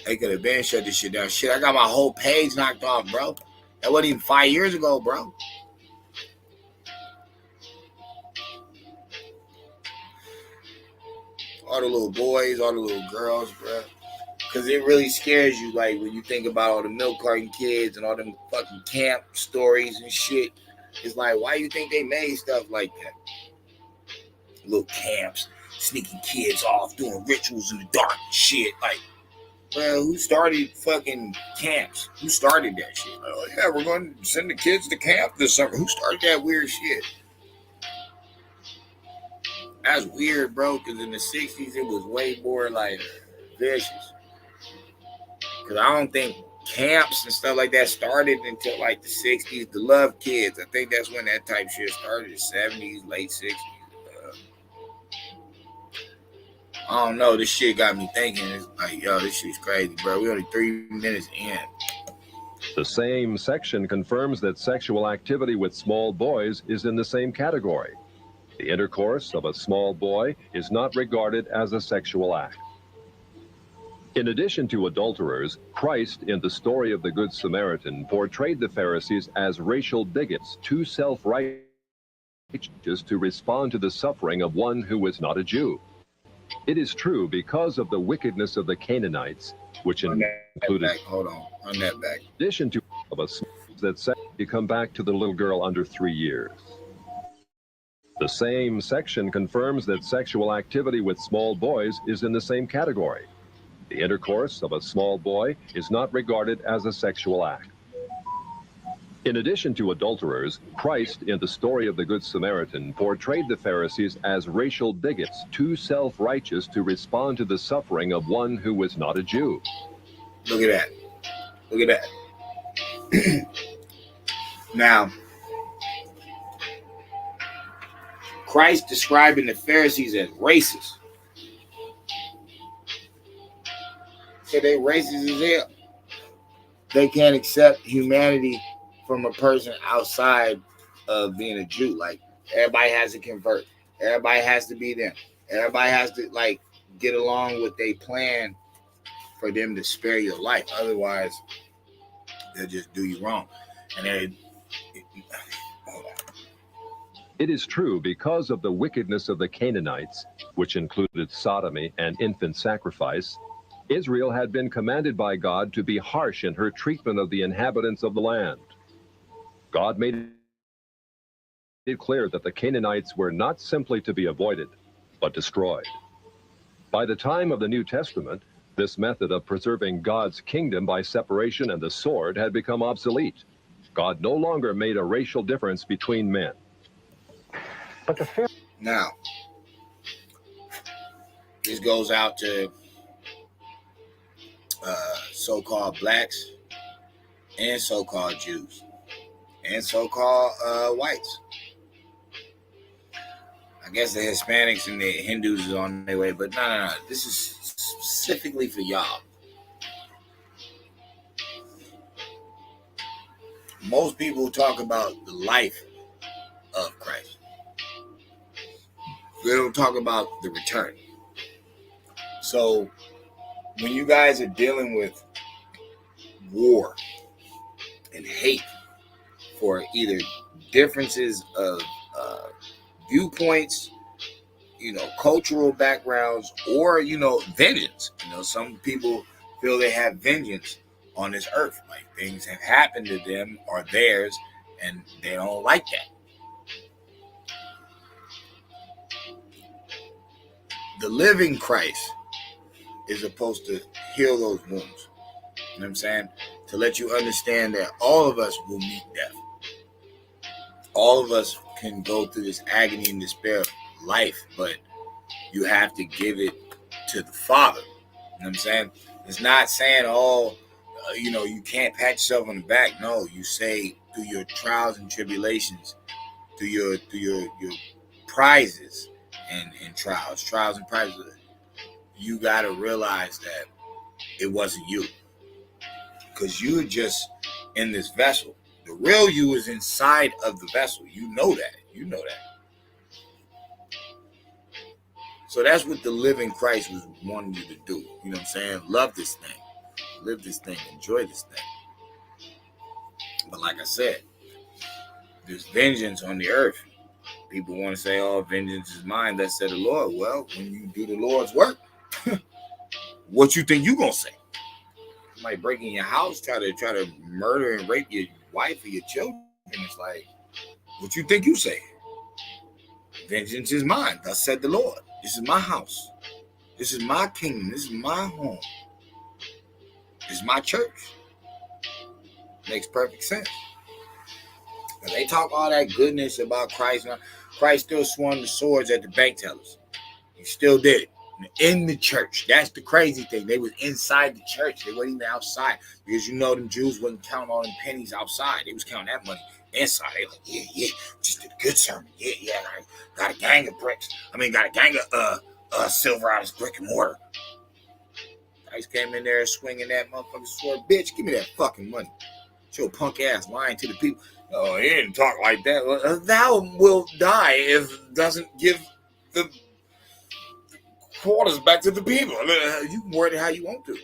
They could have been shut this shit down. Shit, I got my whole page knocked off, bro. That wasn't even 5 years ago, bro. All the little boys, all the little girls, bro. Because it really scares you, like, when you think about all the milk carton kids and all them fucking camp stories and shit. It's like, why do you think they made stuff like that? Little camps, sneaking kids off, doing rituals in the dark and shit. Like, well, who started fucking camps? Who started that shit? Like, oh, yeah, we're going to send the kids to camp this summer. Who started that weird shit? That's weird, bro, because in the 60s, it was way more, like, vicious. Because I don't think camps and stuff like that started until, like, the 60s. The Love Kids, I think that's when that type shit started, the 70s, late 60s. I don't know. This shit got me thinking. It's like, yo, this shit's crazy, bro. We only 3 minutes in. The same section confirms that sexual activity with small boys is in the same category. The intercourse of a small boy is not regarded as a sexual act. In addition to adulterers, Christ, in the story of the Good Samaritan, portrayed the Pharisees as racial bigots, too self-righteous to respond to the suffering of one who was not a Jew. It is true because of the wickedness of the Canaanites, which included. Hold on, run that back. In addition to of a that said to come back to the little girl under 3 years. The same section confirms that sexual activity with small boys is in the same category. The intercourse of a small boy is not regarded as a sexual act. In addition to adulterers, Christ, in the story of the Good Samaritan, portrayed the Pharisees as racial bigots, too self-righteous to respond to the suffering of one who was not a Jew. Look at that. Look at that. Now, Christ describing the Pharisees as racist. So they racist as hell. They can't accept humanity from a person outside of being a Jew. Like, everybody has to convert. Everybody has to be them. Everybody has to, like, get along with their plan for them to spare your life. Otherwise, they'll just do you wrong. And hold on. It is true because of the wickedness of the Canaanites, which included sodomy and infant sacrifice, Israel had been commanded by God to be harsh in her treatment of the inhabitants of the land. God made it clear that the Canaanites were not simply to be avoided, but destroyed. By the time of the New Testament, this method of preserving God's kingdom by separation and the sword had become obsolete. God no longer made a racial difference between men. But the Now, this goes out to so-called blacks and so-called Jews and so-called whites. I guess the Hispanics and the Hindus is on their way, but no. This is specifically for y'all. Most people talk about the life of Christ. They don't talk about the return. So when you guys are dealing with war and hate for either differences of viewpoints, cultural backgrounds, or, vengeance. Some people feel they have vengeance on this earth. Like things have happened to them or theirs, and they don't like that. The living Christ is supposed to heal those wounds. You know what I'm saying? To let you understand that all of us will meet death. All of us can go through this agony and despair of life, but you have to give it to the Father. You know what I'm saying? It's not saying, you can't pat yourself on the back. No, you say through your trials and tribulations, through your prizes and trials and prizes, you got to realize that it wasn't you. Because you're just in this vessel. The real you is inside of the vessel. You know that. So that's what the living Christ was wanting you to do. You know what I'm saying? Love this thing. Live this thing. Enjoy this thing. But like I said, there's vengeance on the earth. People want to say, oh, vengeance is mine, that said the Lord. Well, when you do the Lord's work, what you think you gonna say? Somebody breaking your house, try to murder and rape your wife or your children. It's like, what you think you say? Vengeance is mine, thus said the Lord. This is my house. This is my kingdom. This is my home. This is my church. Makes perfect sense. But they talk all that goodness about Christ. Christ still swung the swords at the bank tellers. He still did it. In the church. That's the crazy thing. They was inside the church. They weren't even outside. Because them Jews wasn't counting all them pennies outside. They was counting that money inside. They like, yeah, just did a good sermon. Yeah, got a gang of bricks. Got a gang of silver out of brick and mortar. Christ came in there swinging that motherfucking sword. Bitch, give me that fucking money. Your punk ass lying to the people. Oh, he didn't talk like that. Well, thou will die if it doesn't give the quarters back to the people. You can word it how you want to.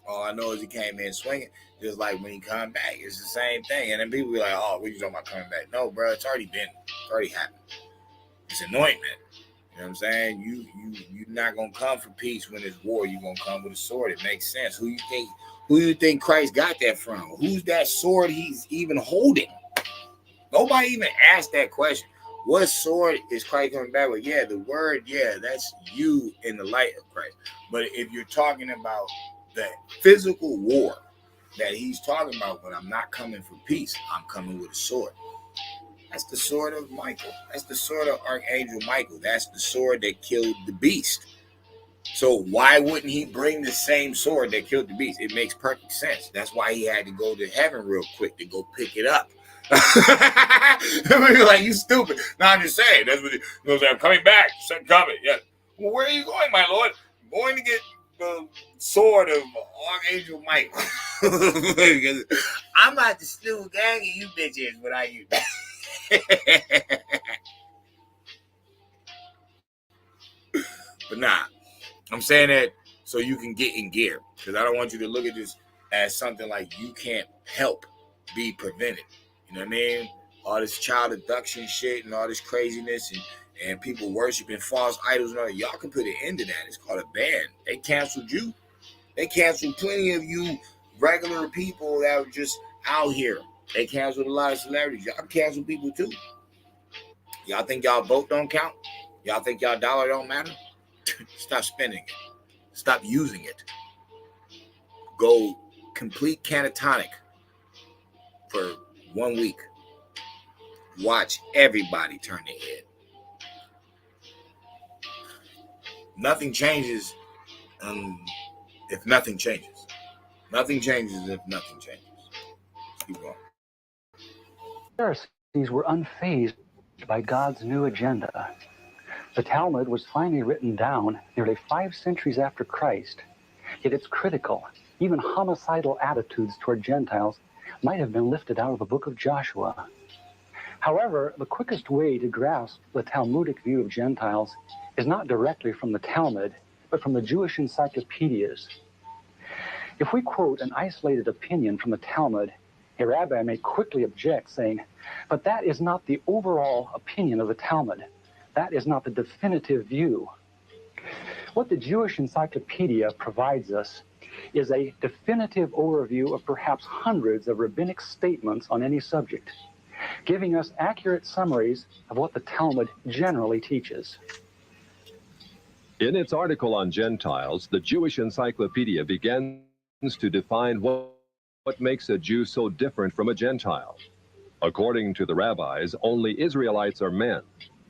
All I know is he came in swinging, just like when he come back. It's the same thing. And then people be like, oh, what are you talking about coming back? No, bro, it's already happened. It's anointment. You know what I'm saying? You're not going to come for peace when it's war. You're going to come with a sword. It makes sense. Who you think Christ got that from? Who's that sword he's even holding? Nobody even asked that question. What sword is Christ coming back with? Yeah, the word, that's you in the light of Christ. But if you're talking about the physical war that he's talking about, when I'm not coming for peace, I'm coming with a sword. That's the sword of Michael. That's the sword of Archangel Michael. That's the sword that killed the beast. So why wouldn't he bring the same sword that killed the beast? It makes perfect sense. That's why he had to go to heaven real quick to go pick it up. Like, you stupid. No, I'm just saying. That's what I'm coming back. Son coming. Yeah. Well, where are you going, my lord? I'm going to get the sword of Archangel Michael. I'm about to steal a gang of you bitches without you. But nah, I'm saying that so you can get in gear, because I don't want you to look at this as something like you can't help be prevented. You know what I mean? All this child abduction shit and all this craziness and people worshiping false idols and all that. Y'all can put an end to that. It's called a ban. They canceled you. They canceled plenty of you regular people that were just out here. They canceled a lot of celebrities. Y'all cancel people too. Y'all think y'all vote don't count? Y'all think y'all dollar don't matter? Stop spending it. Stop using it. Go complete catatonic for 1 week. Watch everybody turn their head. Nothing changes if nothing changes. Nothing changes if nothing changes. Keep going. Pharisees were unfazed by God's new agenda. The Talmud was finally written down nearly 5 centuries after Christ, yet its critical, even homicidal attitudes toward Gentiles might have been lifted out of the book of Joshua. However, the quickest way to grasp the Talmudic view of Gentiles is not directly from the Talmud, but from the Jewish encyclopedias. If we quote an isolated opinion from the Talmud, a rabbi may quickly object, saying, but that is not the overall opinion of the Talmud. That is not the definitive view. What the Jewish encyclopedia provides us is a definitive overview of perhaps hundreds of rabbinic statements on any subject, giving us accurate summaries of what the Talmud generally teaches. In its article on Gentiles, the Jewish Encyclopedia begins to define what makes a Jew so different from a Gentile. According to the rabbis, only Israelites are men.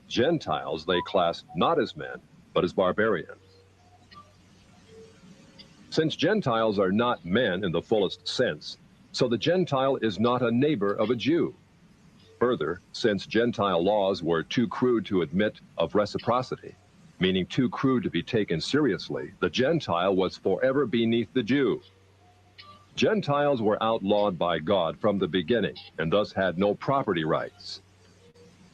Gentiles they class not as men, but as barbarians. Since Gentiles are not men in the fullest sense, so the Gentile is not a neighbor of a Jew. Further, since Gentile laws were too crude to admit of reciprocity, meaning too crude to be taken seriously, the Gentile was forever beneath the Jew. Gentiles were outlawed by God from the beginning, and thus had no property rights.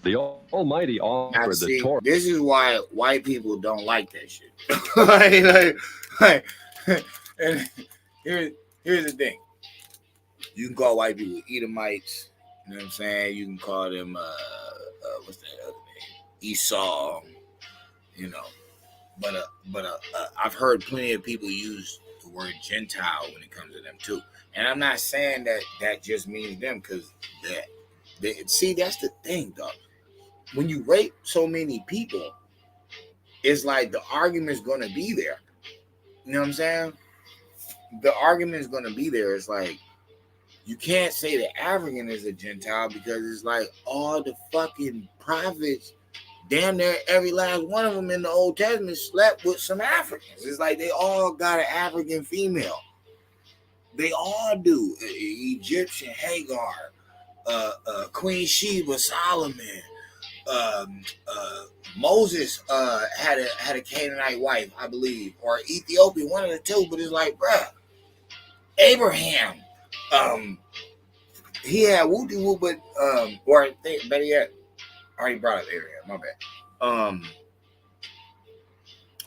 The Almighty offered the Torah. This is why white people don't like that shit. And here's the thing. You can call white people Edomites. You know what I'm saying? You can call them, what's that other name? Esau. You know. But I've heard plenty of people use the word Gentile when it comes to them too. And I'm not saying that just means them, because see, that's the thing, dog. When you rape so many people, it's like the argument's going to be there. You know what I'm saying? The argument is going to be there. It's like, you can't say the African is a Gentile, because it's like all the fucking prophets, damn near every last one of them in the Old Testament slept with some Africans. It's like they all got an African female. They all do. Egyptian Hagar, Queen Sheba, Solomon, Moses had a Canaanite wife, I believe, or Ethiopian, one of the two. But it's like, bruh, Abraham, he had whoopty whoop, but or better yet, I already brought up Abraham. My bad.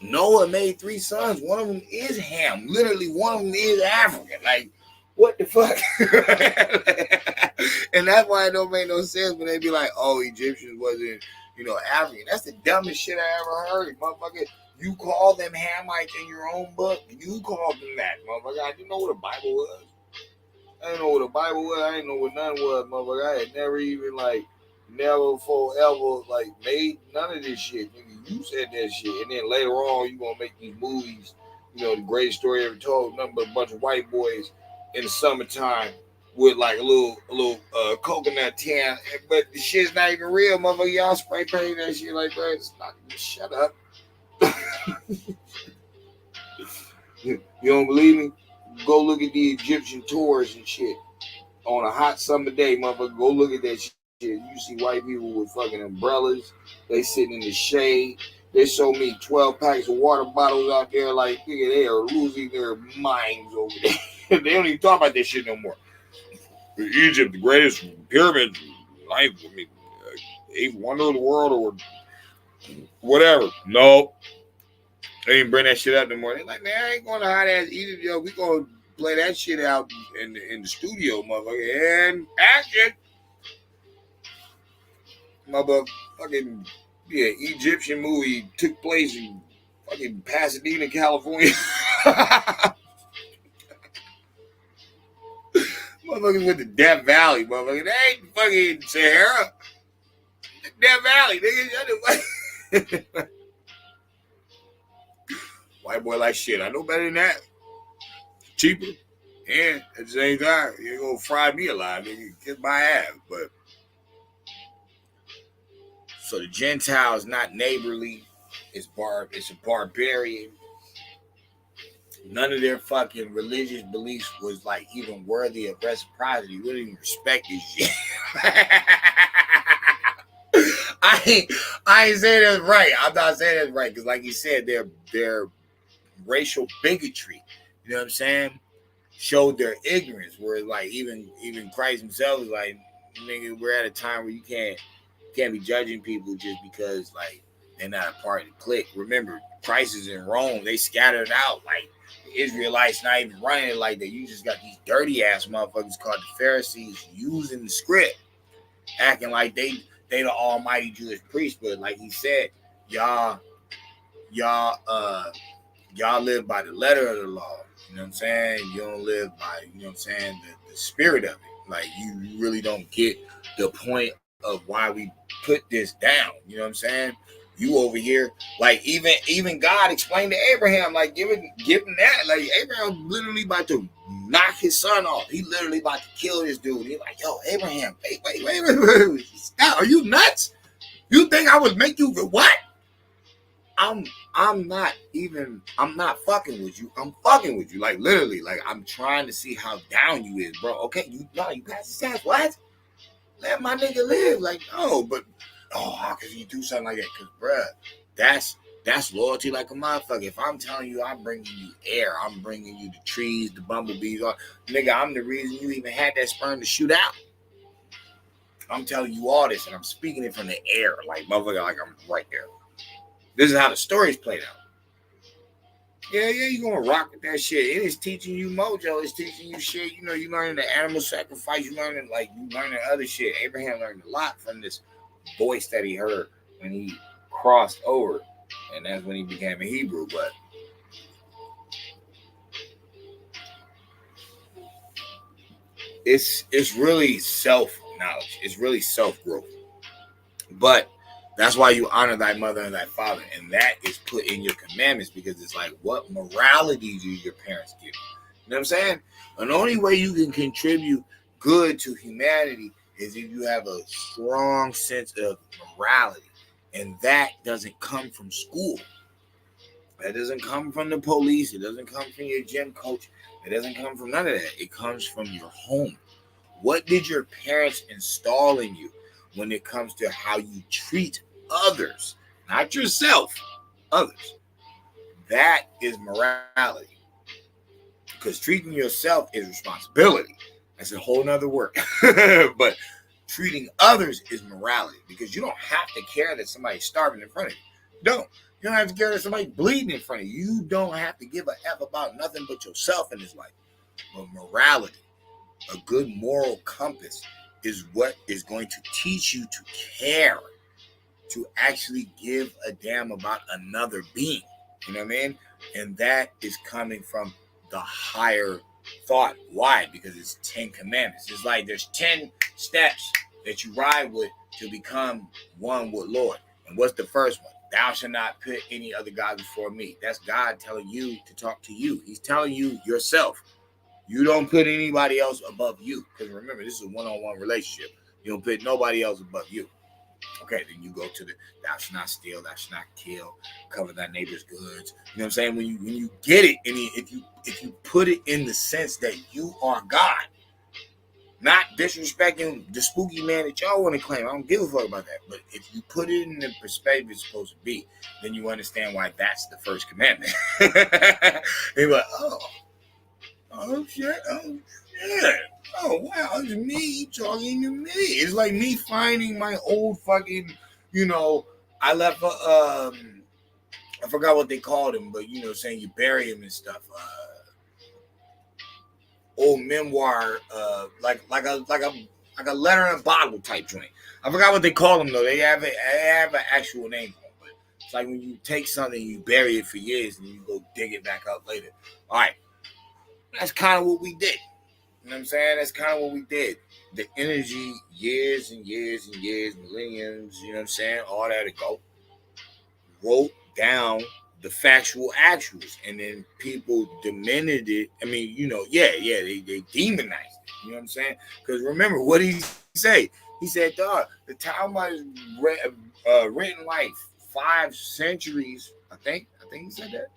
Noah made 3 sons. One of them is Ham. Literally, one of them is African. Like, what the fuck? And that's why it don't make no sense when they be like, "Oh, Egyptians wasn't, African." That's the dumbest shit I ever heard, motherfucker. You call them Hamites in your own book. You called them that, motherfucker. I didn't know what a Bible was. I didn't know what a Bible was. I didn't know what none was, motherfucker. I had never even never forever made none of this shit. Nigga, you said that shit, and then later on you gonna make these movies. The greatest story ever told. Nothing but a bunch of white boys in the summertime with a little coconut tan, but the shit's not even real, motherfucker. Y'all spray paint that shit like that. It's not. Shut up. You don't believe me? Go look at the Egyptian tours and shit on a hot summer day, motherfucker. Go look at that shit. You see white people with fucking umbrellas. They sitting in the shade. They show me 12 packs of water bottles out there. Like, nigga, they are losing their minds over there. They don't even talk about this shit no more. Egypt, the greatest pyramid, eighth wonder of the world, or whatever. No, they ain't bring that shit up no more. They're like, man, I ain't going to hot ass Egypt, yo. We gonna play that shit out in the studio, motherfucker. And action. Motherfucking Egyptian movie took place in fucking Pasadena, California. Motherfuckers went to Death Valley, motherfucker. They ain't fucking Sahara. Death Valley, nigga. White boy like, shit, I know better than that. Cheaper. And at the same time, you're gonna fry me alive, nigga. Kiss my ass. But so the Gentile is not neighborly. It's a barbarian. None of their fucking religious beliefs was even worthy of reciprocity. We don't even respect this shit. I ain't saying that's right. I'm not saying that's right, because like you said, their racial bigotry, you know what I'm saying, showed their ignorance. Where even Christ himself is like, nigga, we're at a time where you can't be judging people just because They're not a part of the clique. Remember, Christ is in Rome. They scattered out. Like, the Israelites not even running it like that. You just got these dirty ass motherfuckers called the Pharisees using the script, acting like they the almighty Jewish priest. But like he said, y'all live by the letter of the law. You know what I'm saying? You don't live by, you know what I'm saying, the spirit of it. Like, you really don't get the point of why we put this down. You know what I'm saying? You over here, like, even God explained to Abraham, like, give him that. Like, Abraham literally about to knock his son off. He literally about to kill this dude. He's like, yo, Abraham, wait. Stop. Are you nuts? You think I would make you what? I'm not fucking with you. I'm fucking with you. Like, literally, like, I'm trying to see how down you is, bro. Okay, you pass the test. What? Let my nigga live. Like, no, but how could you do something like that? Because, bruh, that's loyalty like a motherfucker. If I'm telling you I'm bringing you air, I'm bringing you the trees, the bumblebees, nigga, I'm the reason you even had that sperm to shoot out. I'm telling you all this, and I'm speaking it from the air, like, motherfucker, like I'm right there. This is how the story's played out. Yeah, you're gonna rock with that shit. It is teaching you mojo. It's teaching you shit. You know, you learning the animal sacrifice. You learning other shit. Abraham learned a lot from this voice that he heard when he crossed over, and that's when he became a Hebrew. But it's really self-knowledge. It's really self-growth. But that's why you honor thy mother and thy father. And that is put in your commandments, because it's like, what morality do your parents give you? You know what I'm saying? And the only way you can contribute good to humanity is if you have a strong sense of morality. And that doesn't come from school. That doesn't come from the police. It doesn't come from your gym coach. It doesn't come from none of that. It comes from your home. What did your parents install in you when it comes to how you treat others? Not yourself, others. That is morality. Because treating yourself is responsibility. That's a whole nother word. But treating others is morality, because you don't have to care that somebody's starving in front of you. You don't have to care that somebody's bleeding in front of you. You don't have to give a F about nothing but yourself in this life. But morality, a good moral compass, is what is going to teach you to care, to actually give a damn about another being. You know what I mean? And that is coming from the higher thought. Why? Because it's 10 commandments. It's like there's 10 steps that you ride with to become one with Lord. And what's the first one? Thou shalt not put any other God before me. That's God telling you to talk to you. He's telling you yourself. You don't put anybody else above you. Because remember, this is a one-on-one relationship. You don't put nobody else above you. Okay, then you go to the thou shalt not steal, thou shalt not kill, cover thy neighbor's goods. You know what I'm saying? When you get it, and if you put it in the sense that you are God, not disrespecting the spooky man that y'all want to claim. I don't give a fuck about that. But if you put it in the perspective it's supposed to be, then you understand why that's the first commandment. They're like, oh shit, oh wow, it's me talking to me. It's like me finding my old fucking, I left I forgot what they called him, but saying you bury him and stuff. Old memoir, like a letter in a bottle type joint. I forgot what they call them though. They have an actual name for them, but it's like when you take something, you bury it for years, and you go dig it back up later. All right, that's kind of what we did. You know what I'm saying? That's kind of what we did. The energy, years and years and years, millenniums. You know what I'm saying? All that ago, wrote down the factual actuals, and then people diminished it. I mean, they demonized it. You know what I'm saying? Because remember what he say? He said, "Dog, the Talmud is written like 5 centuries. I think he said that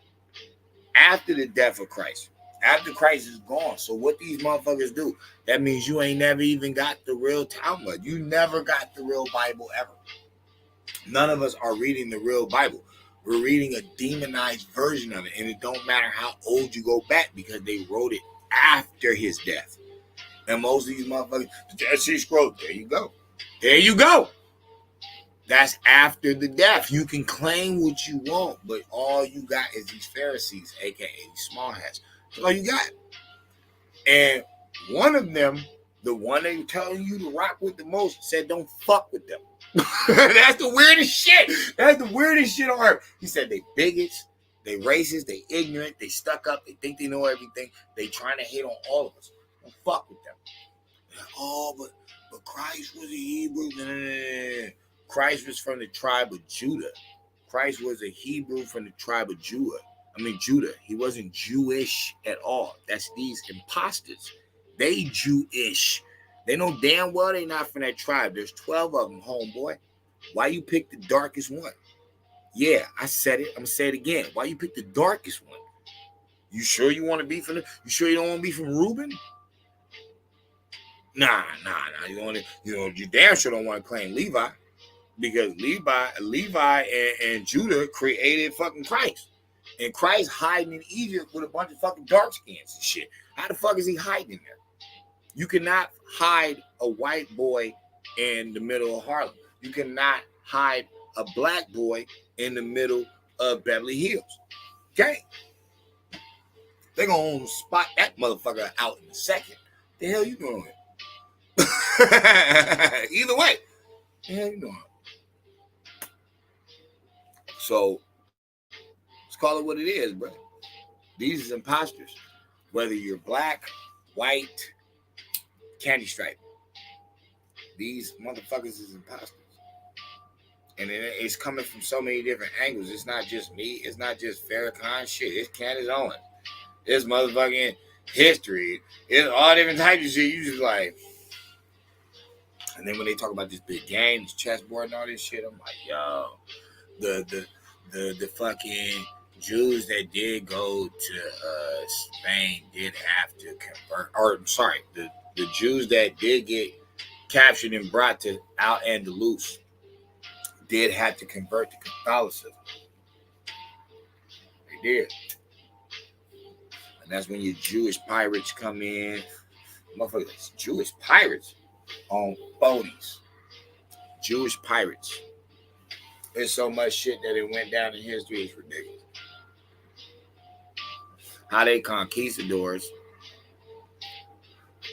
after the death of Christ, after Christ is gone. So what these motherfuckers do? That means you ain't never even got the real Talmud. You never got the real Bible ever. None of us are reading the real Bible. We're reading a demonized version of it, and it don't matter how old you go back because they wrote it after his death. And most of these motherfuckers, the Dead Sea Scrolls, there you go. That's after the death. You can claim what you want, but all you got is these Pharisees, aka these small hats. That's all you got. And one of them, the one they telling you to rock with the most, said don't fuck with them. That's the weirdest shit. That's the weirdest shit on earth. He said they bigots, they racist, they ignorant, they stuck up, they think they know everything. They trying to hate on all of us. Don't fuck with them. Oh, but Christ was a Hebrew. Nah. Christ was from the tribe of Judah. Christ was a Hebrew from the tribe of Judah. Judah. He wasn't Jewish at all. That's these imposters. They Jewish. They know damn well they not from that tribe. There's 12 of them, homeboy. Why you pick the darkest one? Yeah, I said it. I'm gonna say it again. Why you pick the darkest one? You sure you want to be from you sure you don't want to be from Reuben? Nah. You damn sure don't want to claim Levi. Because Levi and Judah created fucking Christ. And Christ hiding in Egypt with a bunch of fucking dark skins and shit. How the fuck is he hiding there? You cannot hide a white boy in the middle of Harlem. You cannot hide a black boy in the middle of Beverly Hills. Okay? They're going to spot that motherfucker out in a second. The hell you doing? Either way. The hell you doing? So, let's call it what it is, bro. These is imposters. Whether you're black, white, candy stripe. These motherfuckers is imposters. And it's coming from so many different angles. It's not just me. It's not just Farrakhan shit. It's Candace Owens. It's motherfucking history. It's all different types of shit. You just like... And then when they talk about this big game, this chessboard and all this shit, I'm like, yo... The fucking Jews that did go to Spain did have to convert, or I'm sorry, the Jews that did get captured and brought to Al-Andalus did have to convert to Catholicism. They did. And that's when your Jewish pirates come in. Motherfuckers, Jewish pirates on boaties. Jewish pirates. There's so much shit that it went down in history. It's ridiculous. How they conquistadors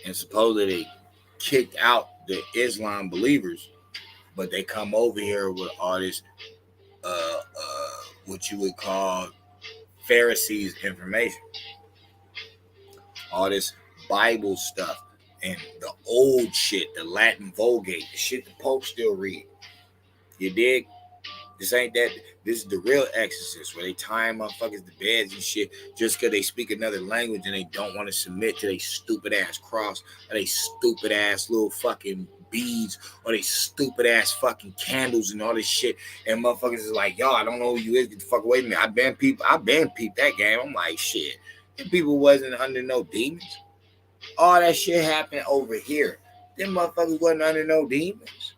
and supposedly they kicked out the Islam believers, but they come over here with all this, what you would call Pharisees information, all this Bible stuff and the old shit, the Latin Vulgate, the shit the Pope still read. You dig? This ain't that. This is the real exorcist where they tie motherfuckers to beds and shit just because they speak another language and they don't want to submit to they stupid ass cross or they stupid ass little fucking beads or they stupid ass fucking candles and all this shit. And motherfuckers is like, yo, I don't know who you is. Get the fuck away from me. I been peeped that game. I'm like, shit. Them people wasn't under no demons. All that shit happened over here. Them motherfuckers wasn't under no demons.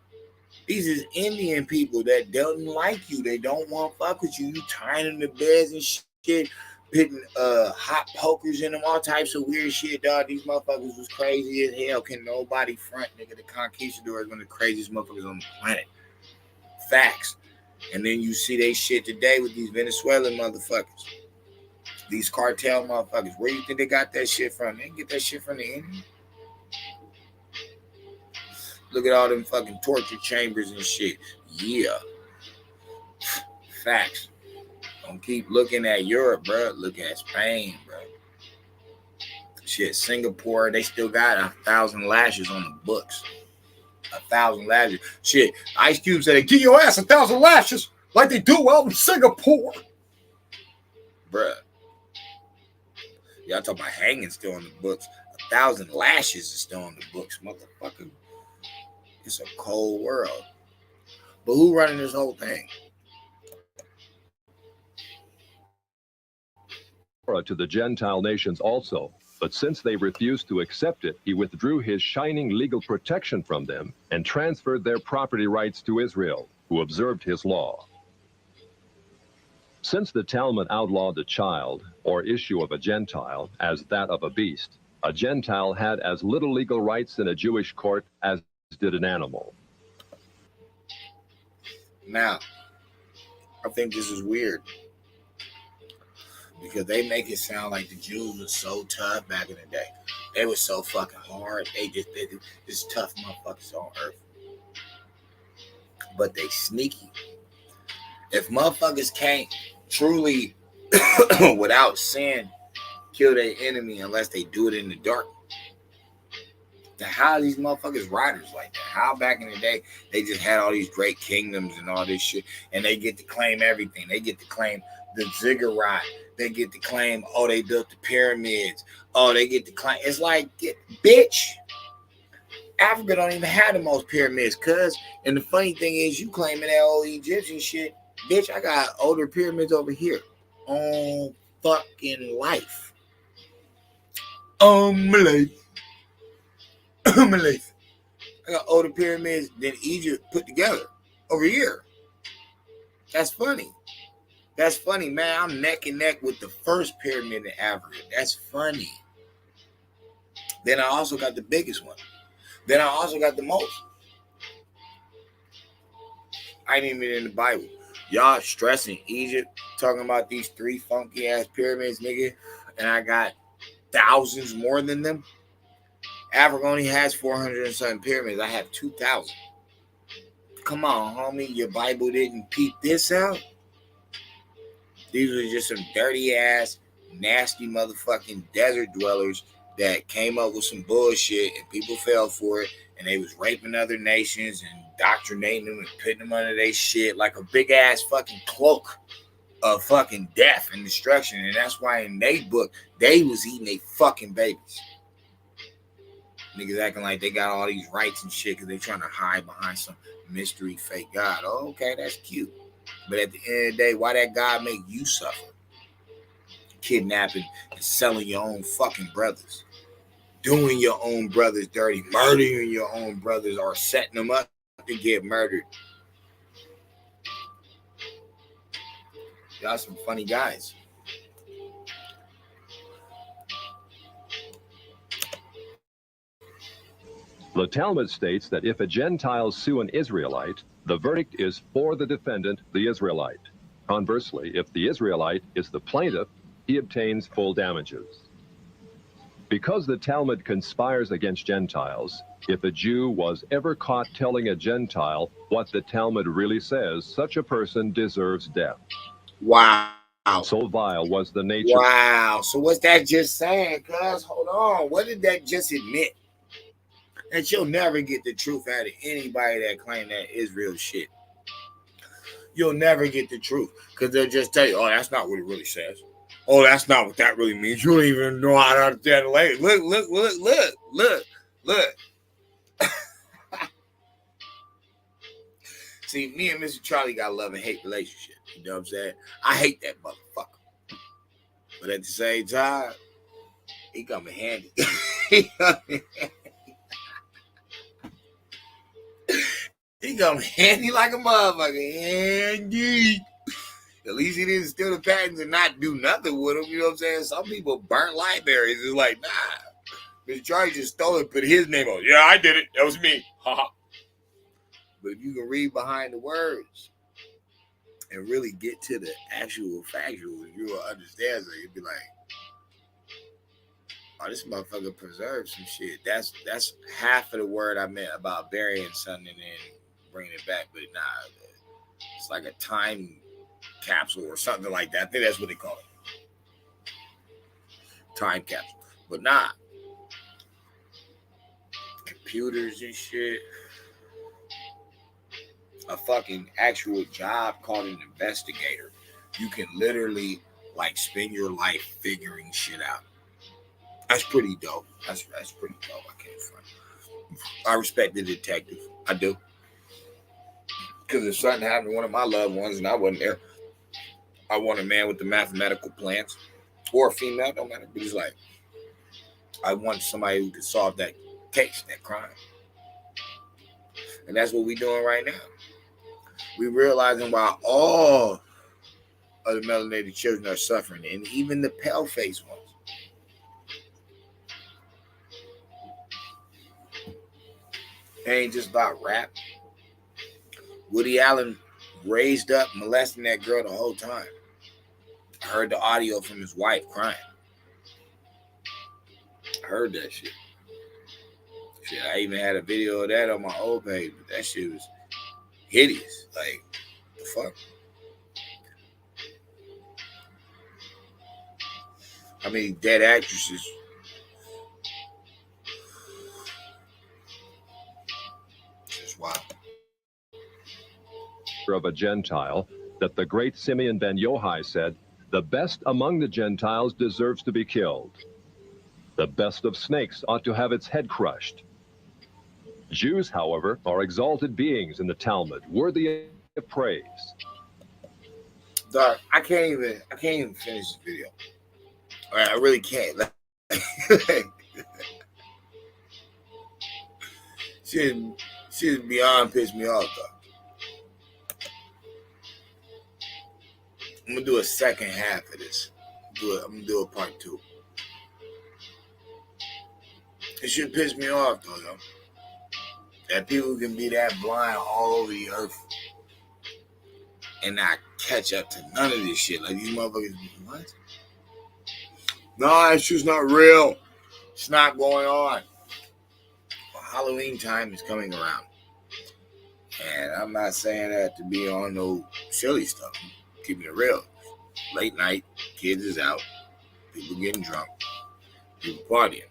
These is Indian people that don't like you. They don't want to fuck with you. You tying them to beds and shit, putting hot pokers in them, all types of weird shit, dog. These motherfuckers was crazy as hell. Can nobody front, nigga? The conquistadors one of the craziest motherfuckers on the planet. Facts. And then you see they shit today with these Venezuelan motherfuckers. These cartel motherfuckers. Where you think they got that shit from? They didn't get that shit from the Indians. Look at all them fucking torture chambers and shit. Yeah. Facts. Don't keep looking at Europe, bro. Look at Spain, bro. Shit, Singapore, they still got 1,000 lashes on the books. 1,000 lashes. Shit, Ice Cube said, give your ass 1,000 lashes like they do out in Singapore. Bruh. Y'all talking about hanging still on the books. 1,000 lashes is still on the books, motherfucker. It's a cold world. But who running this whole thing? To the Gentile nations also, but since they refused to accept it, he withdrew his shining legal protection from them and transferred their property rights to Israel, who observed his law. Since the Talmud outlawed the child, or issue of a Gentile, as that of a beast, a Gentile had as little legal rights in a Jewish court as did an animal. Now, I think this is weird because they make it sound like the Jews were so tough back in the day. They were so fucking hard. They just tough motherfuckers on earth. But they sneaky. If motherfuckers can't truly, without sin, kill their enemy unless they do it in the dark, then how are these motherfuckers riders like that? How back in the day they just had all these great kingdoms and all this shit, and they get to claim everything. They get to claim the ziggurat. They get to claim, oh, they built the pyramids. Oh, they get to claim. It's like, bitch, Africa don't even have the most pyramids, cuz. And the funny thing is, you claiming that old Egyptian shit. Bitch, I got older pyramids over here. On fucking life. My life. My life. I got older pyramids than Egypt put together over here. That's funny. That's funny, man. I'm neck and neck with the first pyramid in Africa. That's funny. Then I also got the biggest one. Then I also got the most. I ain't even in the Bible. Y'all stressing Egypt, talking about these 3 funky ass pyramids, nigga, and I got thousands more than them. Africa only has 400 and something pyramids. I have 2,000. Come on, homie. Your Bible didn't peep this out? These were just some dirty ass, nasty motherfucking desert dwellers that came up with some bullshit and people fell for it, and they was raping other nations and indoctrinating them and putting them under their shit like a big ass fucking cloak of fucking death and destruction. And that's why in their book, they was eating their fucking babies. Niggas acting like they got all these rights and shit because they trying to hide behind some mystery fake God. Oh, okay, that's cute. But at the end of the day, why that God make you suffer? Kidnapping and selling your own fucking brothers. Doing your own brothers dirty. Murdering your own brothers or setting them up to get murdered. Y'all some funny guys. The Talmud states that if a Gentile sue an Israelite, the verdict is for the defendant, the Israelite. Conversely, if the Israelite is the plaintiff, he obtains full damages. Because the Talmud conspires against Gentiles, if a Jew was ever caught telling a Gentile what the Talmud really says, such a person deserves death. Wow. So vile was the nature. Wow. So what's that just saying, cuz? Hold on. What did that just admit? That you'll never get the truth out of anybody that claim that Israel shit. You'll never get the truth because they'll just tell you, oh, that's not what it really says. Oh, that's not what that really means. You don't even know how to understand the language. Look. See, me and Mr. Charlie got a love and hate relationship. You know what I'm saying? I hate that motherfucker. But at the same time, he come in handy. He come handy like a motherfucker. Handy. At least he didn't steal the patents and not do nothing with them. You know what I'm saying? Some people burnt libraries. It's like, nah. Mr. Charlie just stole it, put his name on it. Yeah, I did it. That was me. But if you can read behind the words and really get to the actual factuals, you will understand. So you'll be like, oh, this motherfucker preserved some shit. That's half of the word I meant about burying something and then bringing it back. But nah, it's like a time capsule or something like that. I think that's what they call it. Time capsule. But nah. Computers and shit. A fucking actual job called an investigator. You can literally like spend your life figuring shit out. That's pretty dope. That's pretty dope. I can't front. I respect the detective. I do. Because if something happened to one of my loved ones and I wasn't there, I want a man with the mathematical plans or a female, don't matter. But it's like, I want somebody who can solve that case, that crime. And that's what we're doing right now. We're realizing why all of the melanated children are suffering, and even the pale-faced ones. It ain't just about rap. Woody Allen raised up molesting that girl the whole time. I heard the audio from his wife crying. I heard that shit. Shit, I even had a video of that on my old page, but that shit was hideous. Like, the fuck? I mean, dead actresses. Just wow. Of a Gentile, that the great Simeon ben Yohai said, "The best among the Gentiles deserves to be killed. The best of snakes ought to have its head crushed." Jews, however, are exalted beings in the Talmud, worthy of praise. Dog, I can't even finish this video. All right, I really can't. She's beyond pissed me off, though. I'm gonna do a second half of this. I'm gonna do a part 2. It should piss me off, though, yo. That people can be that blind all over the earth and not catch up to none of this shit. Like, these motherfuckers, what? No, that shit's not real. It's not going on. Well, Halloween time is coming around. And I'm not saying that to be on no silly stuff. I'm keeping it real. Late night, kids is out, people getting drunk, people partying.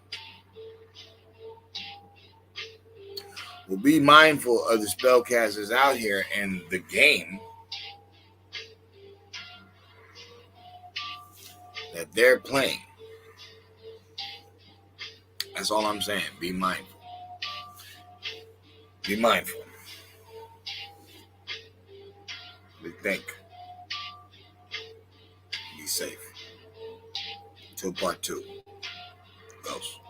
Well, be mindful of the spellcasters out here in the game that they're playing. That's all I'm saying. Be mindful. Be mindful. But think. Be safe. Until part 2 goes.